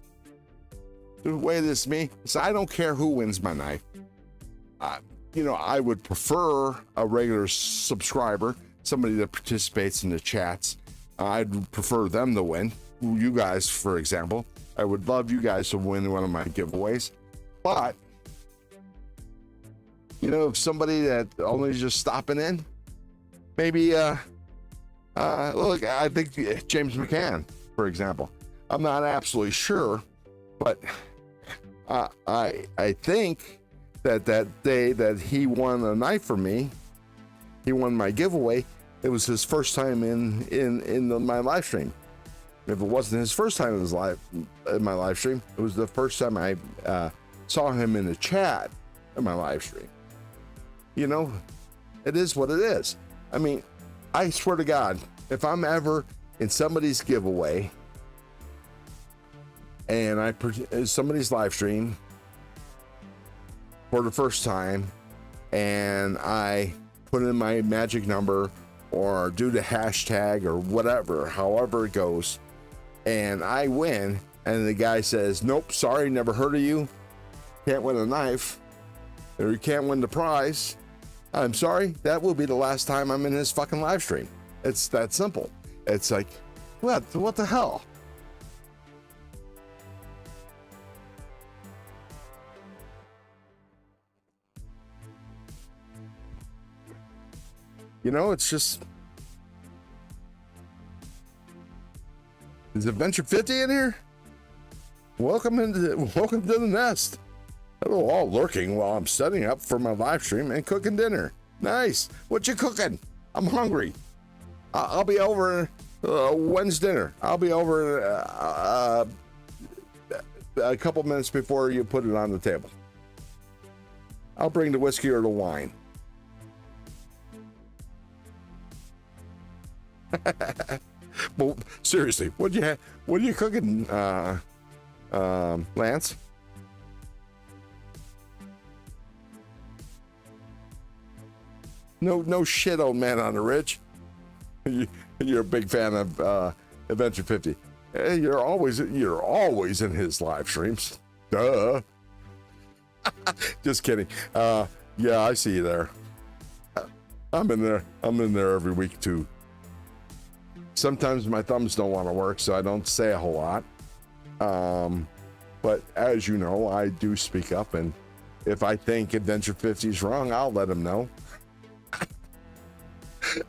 The way it is to me, so I don't care who wins my knife. You know, I would prefer a regular subscriber, somebody that participates in the chats. I'd prefer them to win. You guys, for example, I would love you guys to win one of my giveaways. But you know, if somebody that only just stopping in, maybe look, I think James McCann, for example. I'm not absolutely sure, but I think that day that he won a knife for me, he won my giveaway. It was his first time in my live stream. If it wasn't his first time in my live stream, it was the first time I saw him in the chat in my live stream. You know, it is what it is. I mean, I swear to God, if I'm ever in somebody's giveaway and somebody's live stream for the first time and I put in my magic number or do the hashtag or whatever, however it goes, and I win, and the guy says, nope, sorry, never heard of you, can't win a knife, or you can't win the prize, I'm sorry, that will be the last time I'm in his fucking live stream. It's that simple. It's like, what the hell? You know, it's just, is Adventure 50 in here? Welcome to the nest. Hello, all lurking while I'm setting up for my live stream and cooking dinner. Nice. What you cooking? I'm hungry. I'll be over. When's dinner? I'll be over a couple minutes before you put it on the table. I'll bring the whiskey or the wine. Well, seriously, what are you cooking, Lance? No shit, old man on the ridge. You're a big fan of Adventure 50. You're always in his live streams. Duh. Just kidding. Yeah, I see you there. I'm in there every week too. Sometimes my thumbs don't want to work, so I don't say a whole lot. But as you know, I do speak up, and if I think Adventure 50 is wrong, I'll let him know.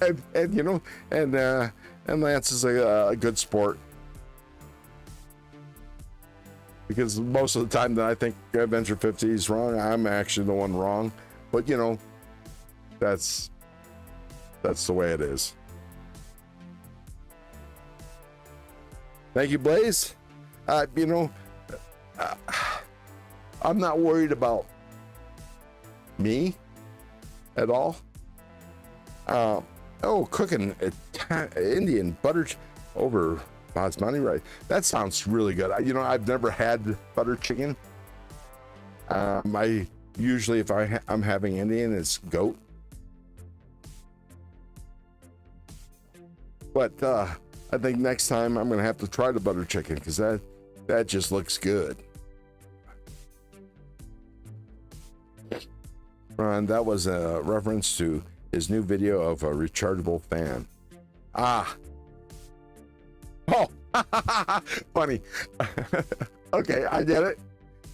and you know, and Lance is a good sport, because most of the time that I think Adventure 50 is wrong, I'm actually the one wrong. But you know, that's the way it is. Thank you, Blaze. You know, I'm not worried about me at all. Cooking Indian butter over basmati rice. That sounds really good. You know, I've never had butter chicken. I usually, if I'm having Indian, it's goat. But I think next time I'm gonna have to try the butter chicken, because that just looks good. And that was a reference to his new video of a rechargeable fan. Oh, funny. Okay, I get it.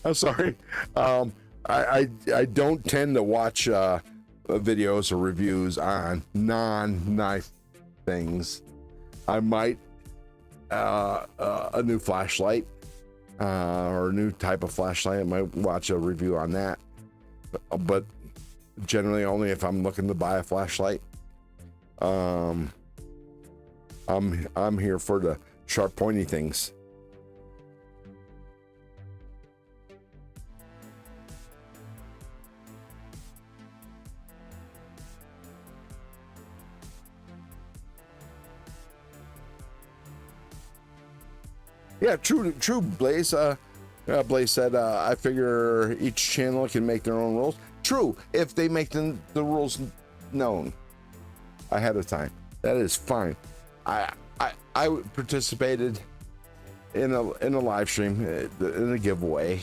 I'm sorry. I don't tend to watch videos or reviews on non-knife things. I might a new flashlight or a new type of flashlight. I might watch a review on that, but generally only if I'm looking to buy a flashlight. I'm here for the sharp, pointy things. Yeah, true, Blaze. Blaze said, I figure each channel can make their own rules. True, if they make the rules known ahead of time, that is fine. I participated in a live stream in a giveaway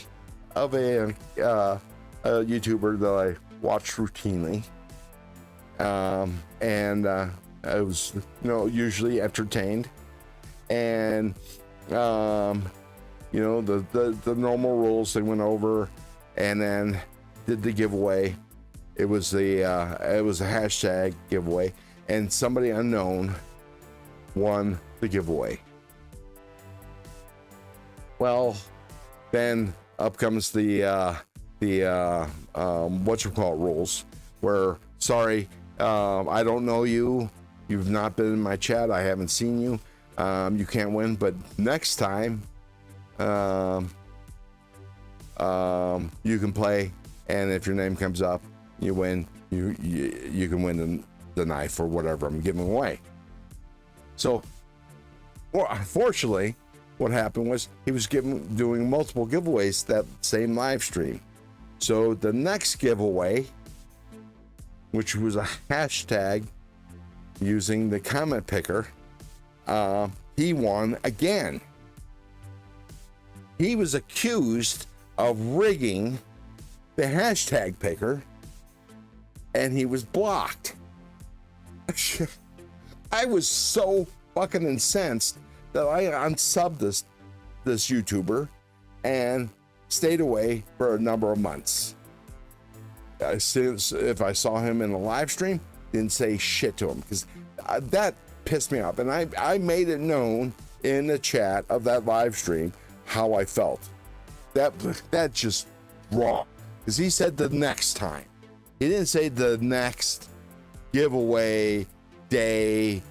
of a YouTuber that I watch routinely, and I was, usually entertained, and the normal rules they went over, and then did the giveaway. It was a hashtag giveaway, and somebody unknown won the giveaway. Well, then up comes the rules, where, sorry, I don't know you, you've not been in my chat, I haven't seen you, you can't win, but next time you can play, and if your name comes up, you win. You can win the knife or whatever I'm giving away. So, unfortunately, what happened was he was doing multiple giveaways that same live stream. So the next giveaway, which was a hashtag using the comment picker, he won again. He was accused of rigging the hashtag picker, and he was blocked. I was so fucking incensed that I unsubbed this YouTuber and stayed away for a number of months. Since if I saw him in a live stream, didn't say shit to him, because that pissed me off, and I made it known in the chat of that live stream how I felt. That just wrong, because he said the next time. He didn't say the next giveaway day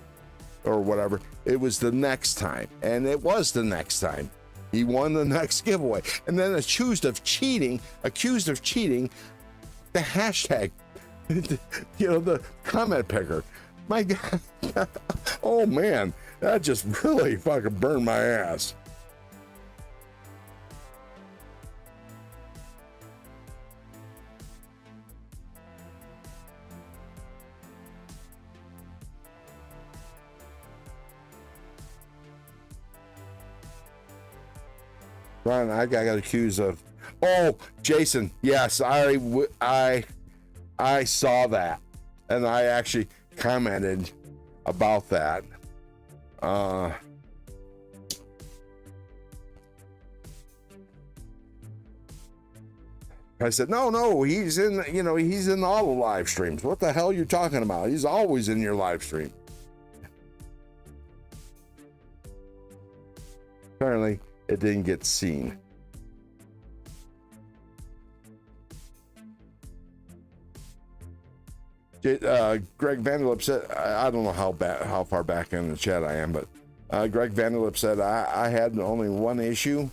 or whatever. It was the next time, and it was the next time. He won the next giveaway, and then accused of cheating the hashtag, the comment picker. My God. Oh man, that just really fucking burned my ass. Ron, I got accused of. Oh, Jason, yes, I saw that, and I actually commented about that. I said, no, he's in, he's in all the live streams. What the hell are you talking about? He's always in your live stream. Apparently, it didn't get seen. Greg Vanderlip said, I don't know how far back in the chat I am, but Greg Vanderlip said, I had only one issue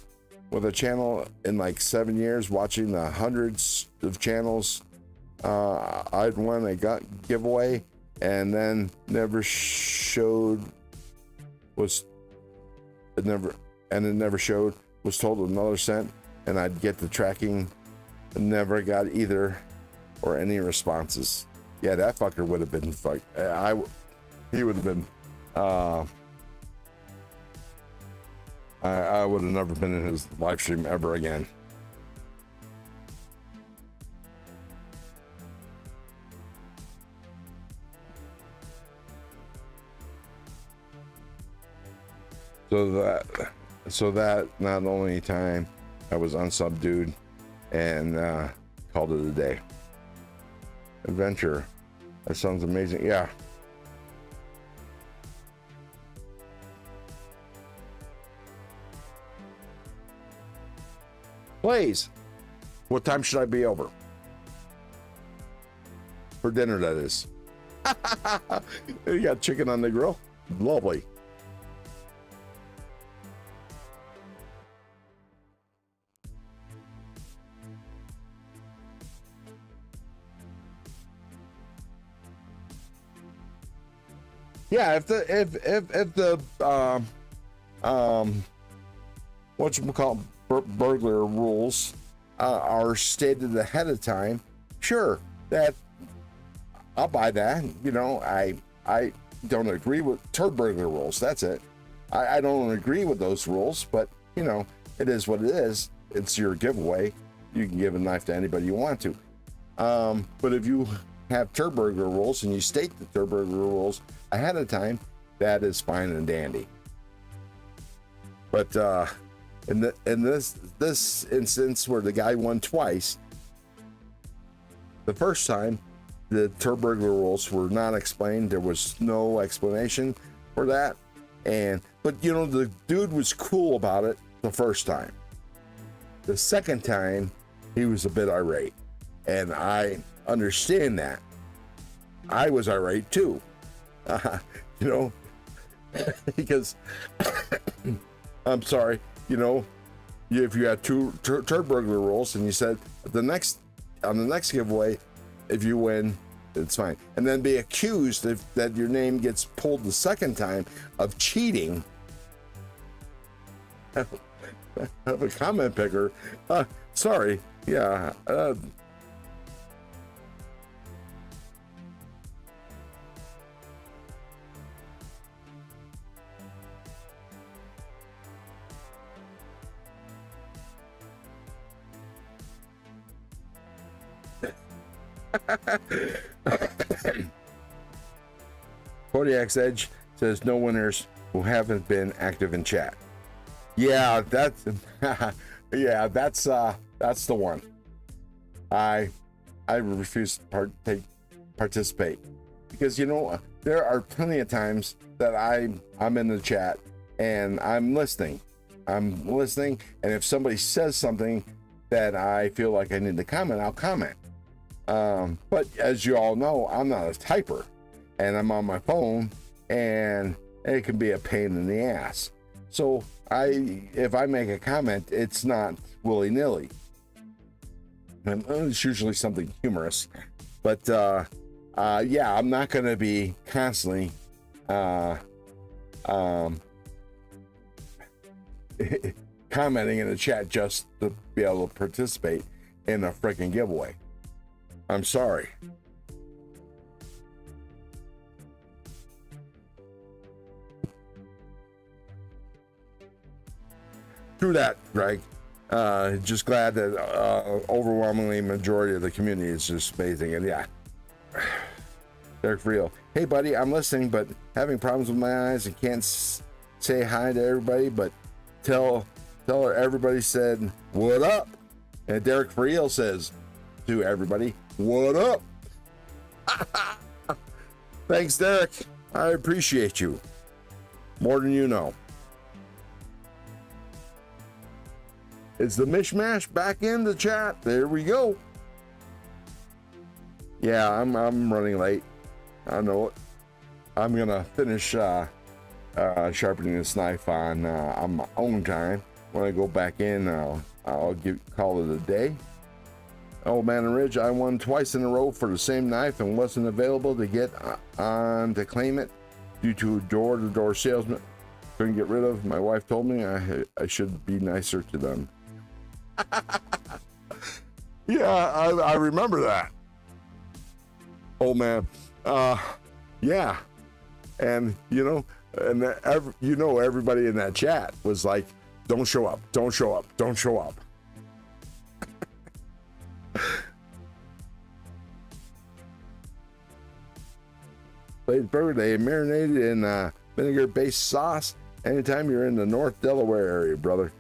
with a channel in like 7 years, watching the hundreds of channels. I'd won a giveaway and then never showed, was it never showed. Was told another cent, and I'd get the tracking. Never got either or any responses. Yeah, that fucker would have been like he would have been. I would have never been in his live stream ever again. So that not only time I was unsubdued and called it a day. Adventure. That sounds amazing. Yeah. Please. What time should I be over? For dinner, that is. You got chicken on the grill? Lovely. Yeah, if the whatchamacallit, burglar rules are stated ahead of time, sure, that I'll buy that. You know, I don't agree with turd burglar rules. That's it. I don't agree with those rules, but you know, it is what it is. It's your giveaway. You can give a knife to anybody you want to. But if you have turd burglar rules and you state the turd burglar rules ahead of time, that is fine and dandy. But in this instance where the guy won twice, the first time the turd burglar rules were not explained. There was no explanation for that. But you know, the dude was cool about it the first time. The second time he was a bit irate, and I understand that. I was irate too, you know, because I'm sorry, you know, if you had two turd burglar rules and you said on the next giveaway, if you win, it's fine, and then be accused that your name gets pulled the second time of cheating. Have a comment picker. Sorry, yeah. Kodiak's Edge says no winners who haven't been active in chat. Yeah, that's yeah, that's the one. I refuse to participate because, you know, there are plenty of times that I'm in the chat and I'm listening, and if somebody says something that I feel like I need to comment, I'll comment. But as you all know, I'm not a typer, and I'm on my phone, and it can be a pain in the ass. So if I make a comment, it's not willy-nilly. And it's usually something humorous. But yeah, I'm not going to be constantly commenting in the chat just to be able to participate in a freaking giveaway. I'm sorry. Through that, Greg, just glad that overwhelmingly majority of the community is just amazing. And yeah, Derek for real. Hey buddy, I'm listening, but having problems with my eyes and can't say hi to everybody, but tell her everybody said what up. And Derek for real says to everybody, what up? Thanks, Derek. I appreciate you more than you know. Is the mishmash back in the chat? There we go. Yeah, I'm running late. I know it. I'm gonna finish sharpening this knife on my own time. When I go back in, I'll call it a day. Oh man, and Ridge, I won twice in a row for the same knife and wasn't available to get on to claim it due to door-to-door salesman. couldn't get rid of. My wife told me I should be nicer to them. Yeah, I remember that. Oh man, yeah, and everybody in that chat was like, "Don't show up, don't show up, don't show up." Blade's birthday marinated in vinegar-based sauce. Anytime you're in the North Delaware area, brother.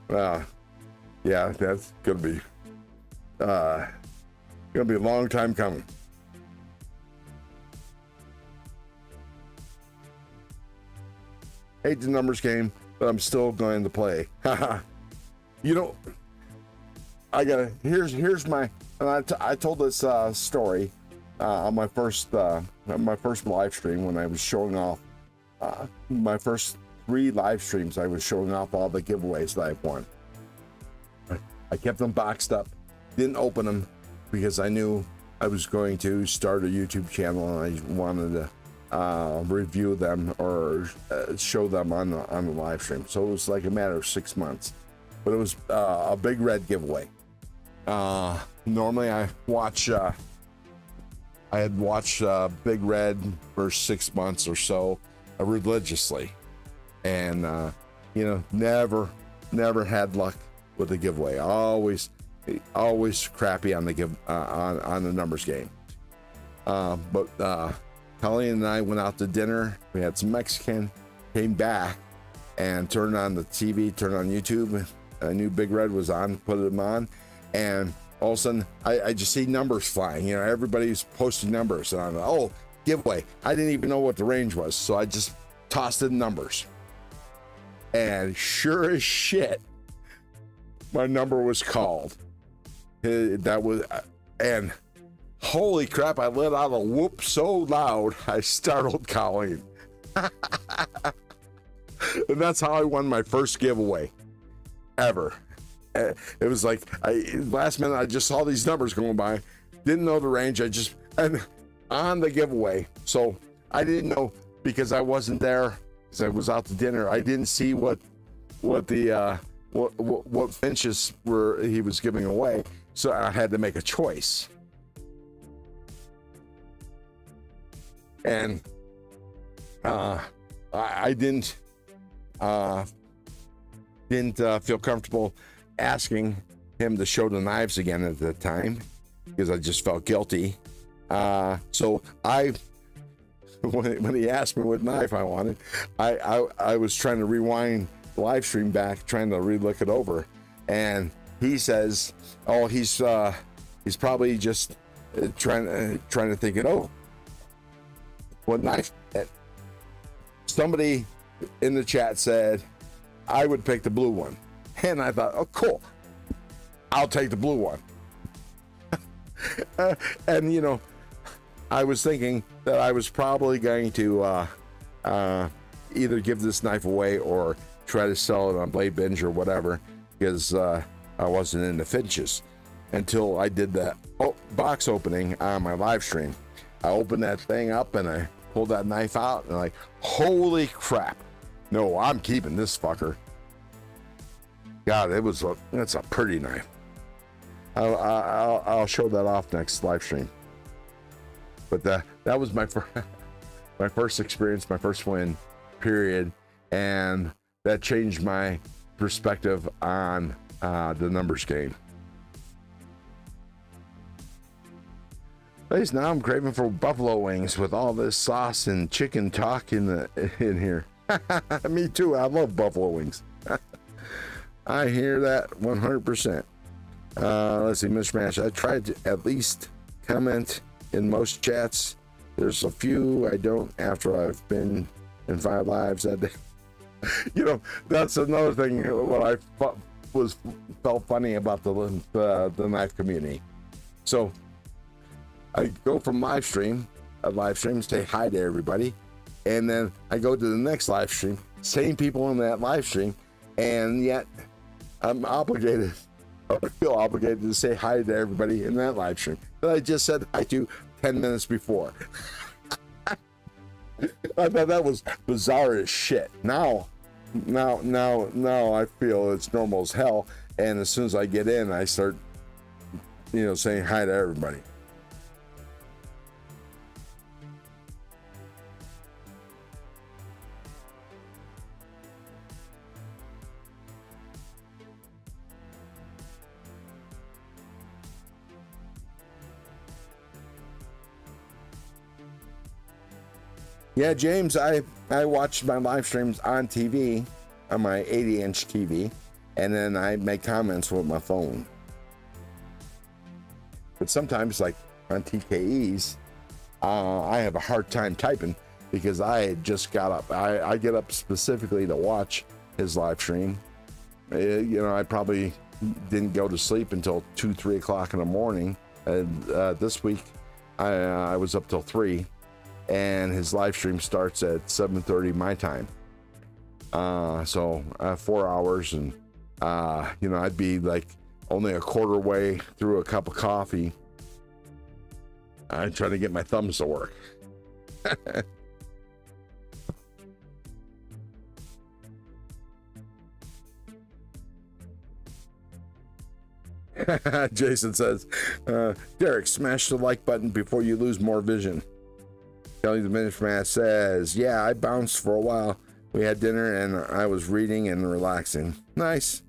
Yeah, that's gonna be a long time coming. Hate the numbers game, but I'm still going to play. Here's my. I told this story on my first live stream when I was showing off my first 3 live streams. I was showing off all the giveaways that I've won. I kept them boxed up, didn't open them because I knew I was going to start a YouTube channel and I wanted to review them or show them on the live stream. So it was like a matter of 6 months, but it was a Big Red giveaway. Normally I had watched Big Red for 6 months or so religiously, and never had luck with the giveaway. Always crappy on the on the numbers game. But Colleen and I went out to dinner. We had some Mexican, came back and turned on the TV, turned on YouTube. I knew Big Red was on, put them on, and all of a sudden I just see numbers flying. Everybody's posting numbers, and I'm like, oh, giveaway. I didn't even know what the range was, so I just tossed in numbers. And sure as shit, my number was called. And holy crap, I let out a whoop so loud, I startled Colleen. And that's how I won my first giveaway ever. It was like, last minute, I just saw these numbers going by, didn't know the range, and on the giveaway. So I didn't know, because I wasn't there, because I was out to dinner, I didn't see what finches he was giving away. So I had to make a choice. And I didn't feel comfortable asking him to show the knives again at the time, because I just felt guilty. So when he asked me what knife I wanted, I was trying to rewind the live stream back, trying to re-look it over, and he says, "Oh, he's probably just trying to think it over. What knife?" Somebody in the chat said I would pick the blue one, and I thought, "Oh, cool, I'll take the blue one." And I was thinking that I was probably going to either give this knife away or try to sell it on Blade Binge or whatever, because I wasn't into finches until I did that box opening on my live stream. I opened that thing up and I pulled that knife out and like, holy crap, no, I'm keeping this fucker. God, that's a pretty knife. I'll show that off next live stream. But that was my first experience, my first win, period, and that changed my perspective on the numbers game. Guys, now I'm craving for buffalo wings with all this sauce and chicken talk in here. Me too. I love buffalo wings. I hear that 100%. Let's see, Mishmash. I tried to at least comment in most chats. There's a few I don't after I've been in 5 lives that day. That's another thing what I felt funny about the knife community. So I go from live stream, say hi to everybody, and then I go to the next live stream, same people in that live stream, and yet I'm obligated, or I feel obligated to say hi to everybody in that live stream that I just said hi to 10 minutes before. I thought that was bizarre as shit. Now Now I feel it's normal as hell. And as soon as I get in, I start, saying hi to everybody. Yeah, James, I watched my live streams on TV, on my 80-inch TV, and then I make comments with my phone. But sometimes, like on TKEs, I have a hard time typing because I had just got up. I get up specifically to watch his live stream. I probably didn't go to sleep until 2-3 o'clock in the morning. This week, I was up till 3. And his live stream starts at 7:30 my time. So 4 hours, and I'd be like only a quarter way through a cup of coffee. I'm trying to get my thumbs to work. Jason says, Derek, smash the like button before you lose more vision. Kelly the Minish says, yeah, I bounced for a while. We had dinner and I was reading and relaxing. Nice.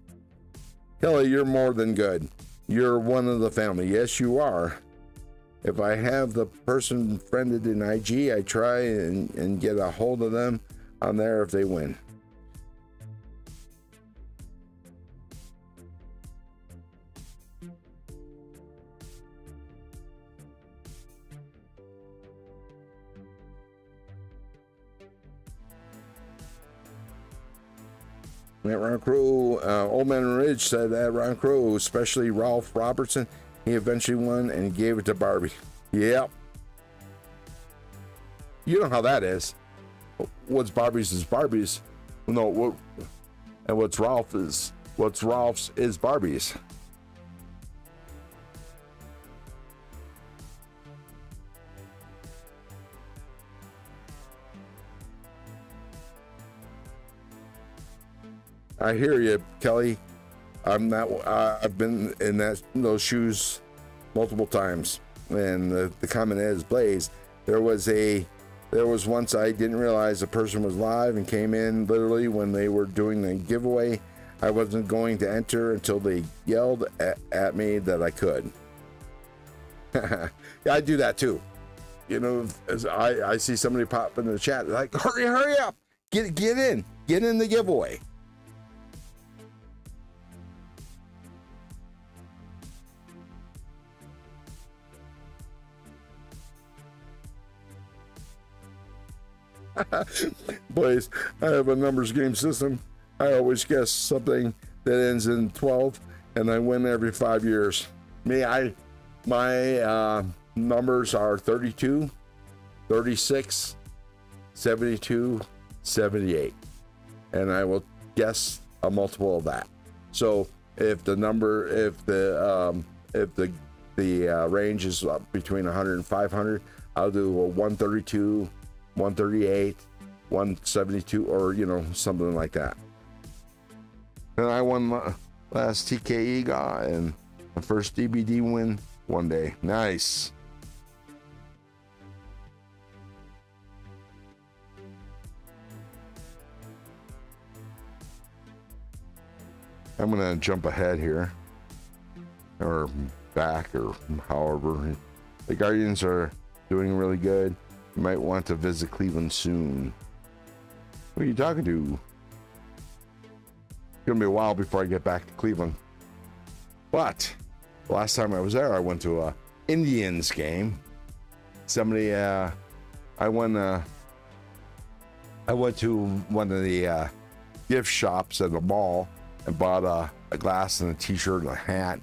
Kelly, you're more than good. You're one of the family. Yes, you are. If I have the person friended in IG, I try and get a hold of them on there if they win. At Ron Crow, Old Man Ridge said that Ron Crow, especially Ralph Robertson, he eventually won and he gave it to Barbie. Yep. You know how that is. What's Barbie's is Barbie's. No, and what's Ralph's is Barbie's. I hear you, Kelly. I'm not. I've been in those shoes multiple times, and the comment is, Blaze. There was once I didn't realize the person was live and came in literally when they were doing the giveaway. I wasn't going to enter until they yelled at me that I could. Yeah, I do that too. As I see somebody pop in the chat, like, hurry up, get in the giveaway. Blaze, I have a numbers game system. I always guess something that ends in 12, and I win every 5 years. My numbers are 32, 36, 72, 78, and I will guess a multiple of that. So if the range is between 100 and 500, I'll do a 132. 138, 172, or something like that. And I won my last TKE guy and the first DBD win one day. Nice. I'm gonna jump ahead here, or back, or however. The Guardians are doing really good. You might want to visit Cleveland soon. Who are you talking to? It's gonna be a while before I get back to Cleveland. But the last time I was there, I went to a Indians game. I went to one of the gift shops at the mall and bought a glass and a t-shirt and a hat,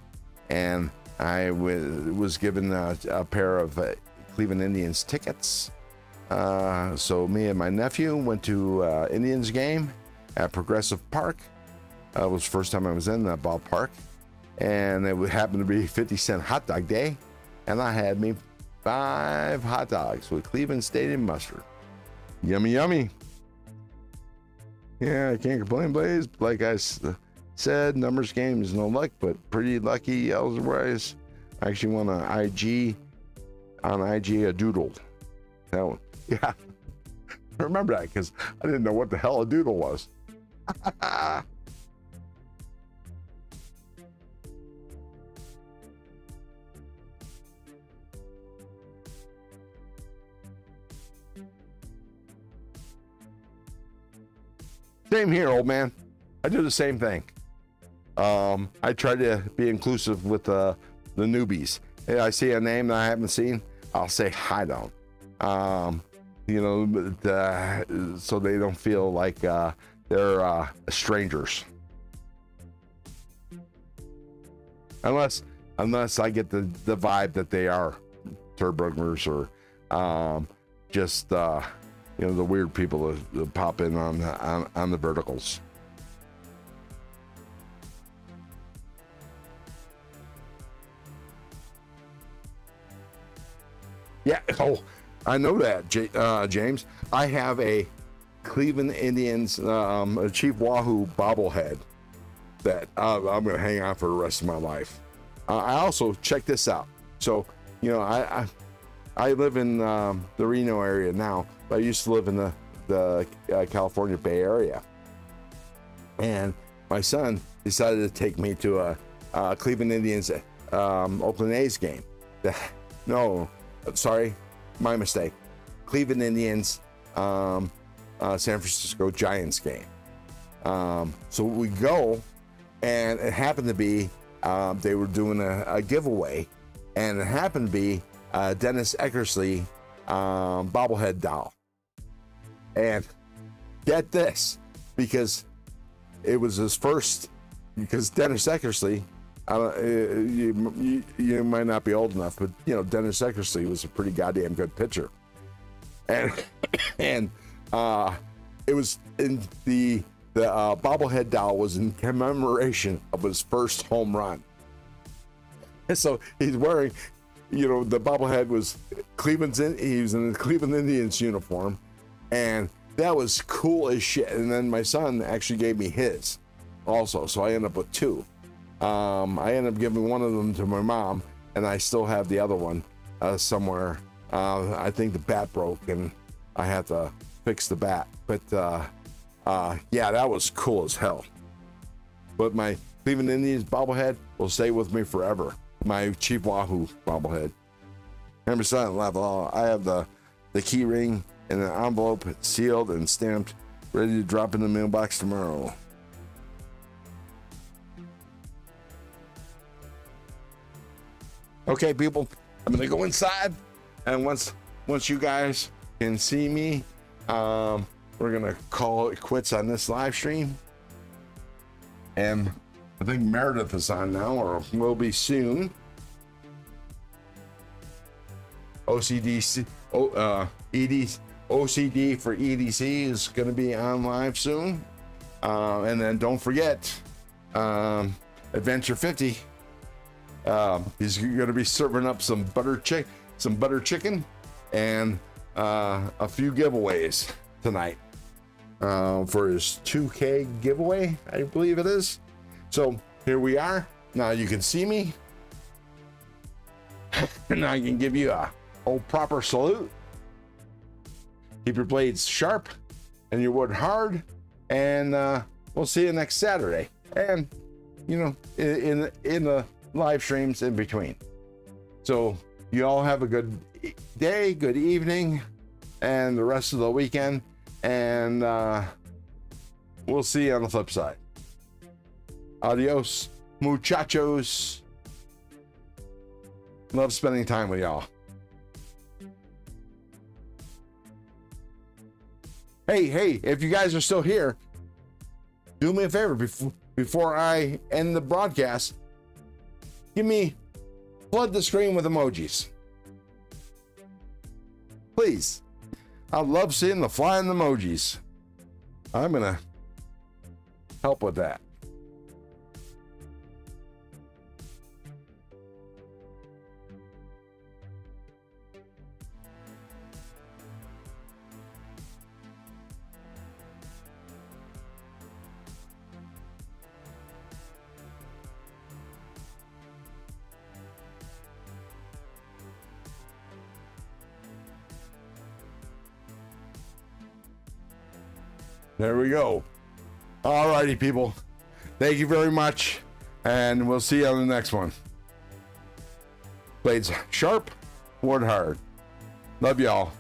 and I was given a pair of Cleveland Indians tickets. So me and my nephew went to Indians game at Progressive Park. It was the first time I was in that ballpark, and it happened to be 50-cent hot dog day, and I had me 5 hot dogs with Cleveland Stadium mustard. Yummy, yummy. Yeah, I can't complain, Blaze. Like I said, numbers game is no luck, but pretty lucky otherwise. I actually won an IG on IG a doodle. That one, yeah. I remember that because I didn't know what the hell a doodle was. Same here, old man. I do the same thing. I try to be inclusive with the newbies. Hey, I see a name that I haven't seen, I'll say hi to them. You know, so they don't feel like they're strangers. Unless I get the vibe that they are Turburgers or just you know, the weird people that pop in on the verticals. Yeah. Oh, I know that, James. I have a Cleveland Indians a Chief Wahoo bobblehead that I'm going to hang on for the rest of my life. I also, check this out. So, you know, I live in the Reno area now, but I used to live in the California Bay Area. And my son decided to take me to a Cleveland Indians Oakland A's game. No, sorry, my mistake. Cleveland Indians San Francisco Giants game. So we go, and it happened to be they were doing a giveaway, and it happened to be Dennis Eckersley bobblehead doll. And get this, because it was his first, because Dennis Eckersley, you might not be old enough, but you know, Dennis Eckersley was a pretty goddamn good pitcher. And it was in the bobblehead doll was in commemoration of his first home run. And so he's wearing, you know, the bobblehead was he was in the Cleveland Indians uniform, and that was cool as shit. And then my son actually gave me his also, so I ended up with two. I ended up giving one of them to my mom, and I still have the other one somewhere. I think the bat broke, and I had to fix the bat. But yeah, that was cool as hell. But my Cleveland Indians bobblehead will stay with me forever. My Chief Wahoo bobblehead. Remember, son, level. I have the key ring in an envelope, sealed and stamped, ready to drop in the mailbox tomorrow. Okay, people, I'm gonna go inside, and once you guys can see me, we're gonna call it quits on this live stream. And I think Meredith is on now, or will be soon. OCD for EDC is going to be on live soon. And then don't forget, Adventure 50. He's going to be serving up some butter chicken, and a few giveaways tonight for his 2K giveaway, I believe it is. So here we are. Now you can see me, and I can give you a proper salute. Keep your blades sharp and your wood hard, and we'll see you next Saturday, and you know, in the live streams in between. So you all have a good day, good evening, and the rest of the weekend, and we'll see you on the flip side. Adios, muchachos. Love spending time with y'all. Hey, if you guys are still here, do me a favor before I end the broadcast. Flood the screen with emojis. Please. I love seeing the flying emojis. I'm gonna help with that. There we go. All righty, people. Thank you very much, and we'll see you on the next one. Blades sharp, wood hard. Love y'all.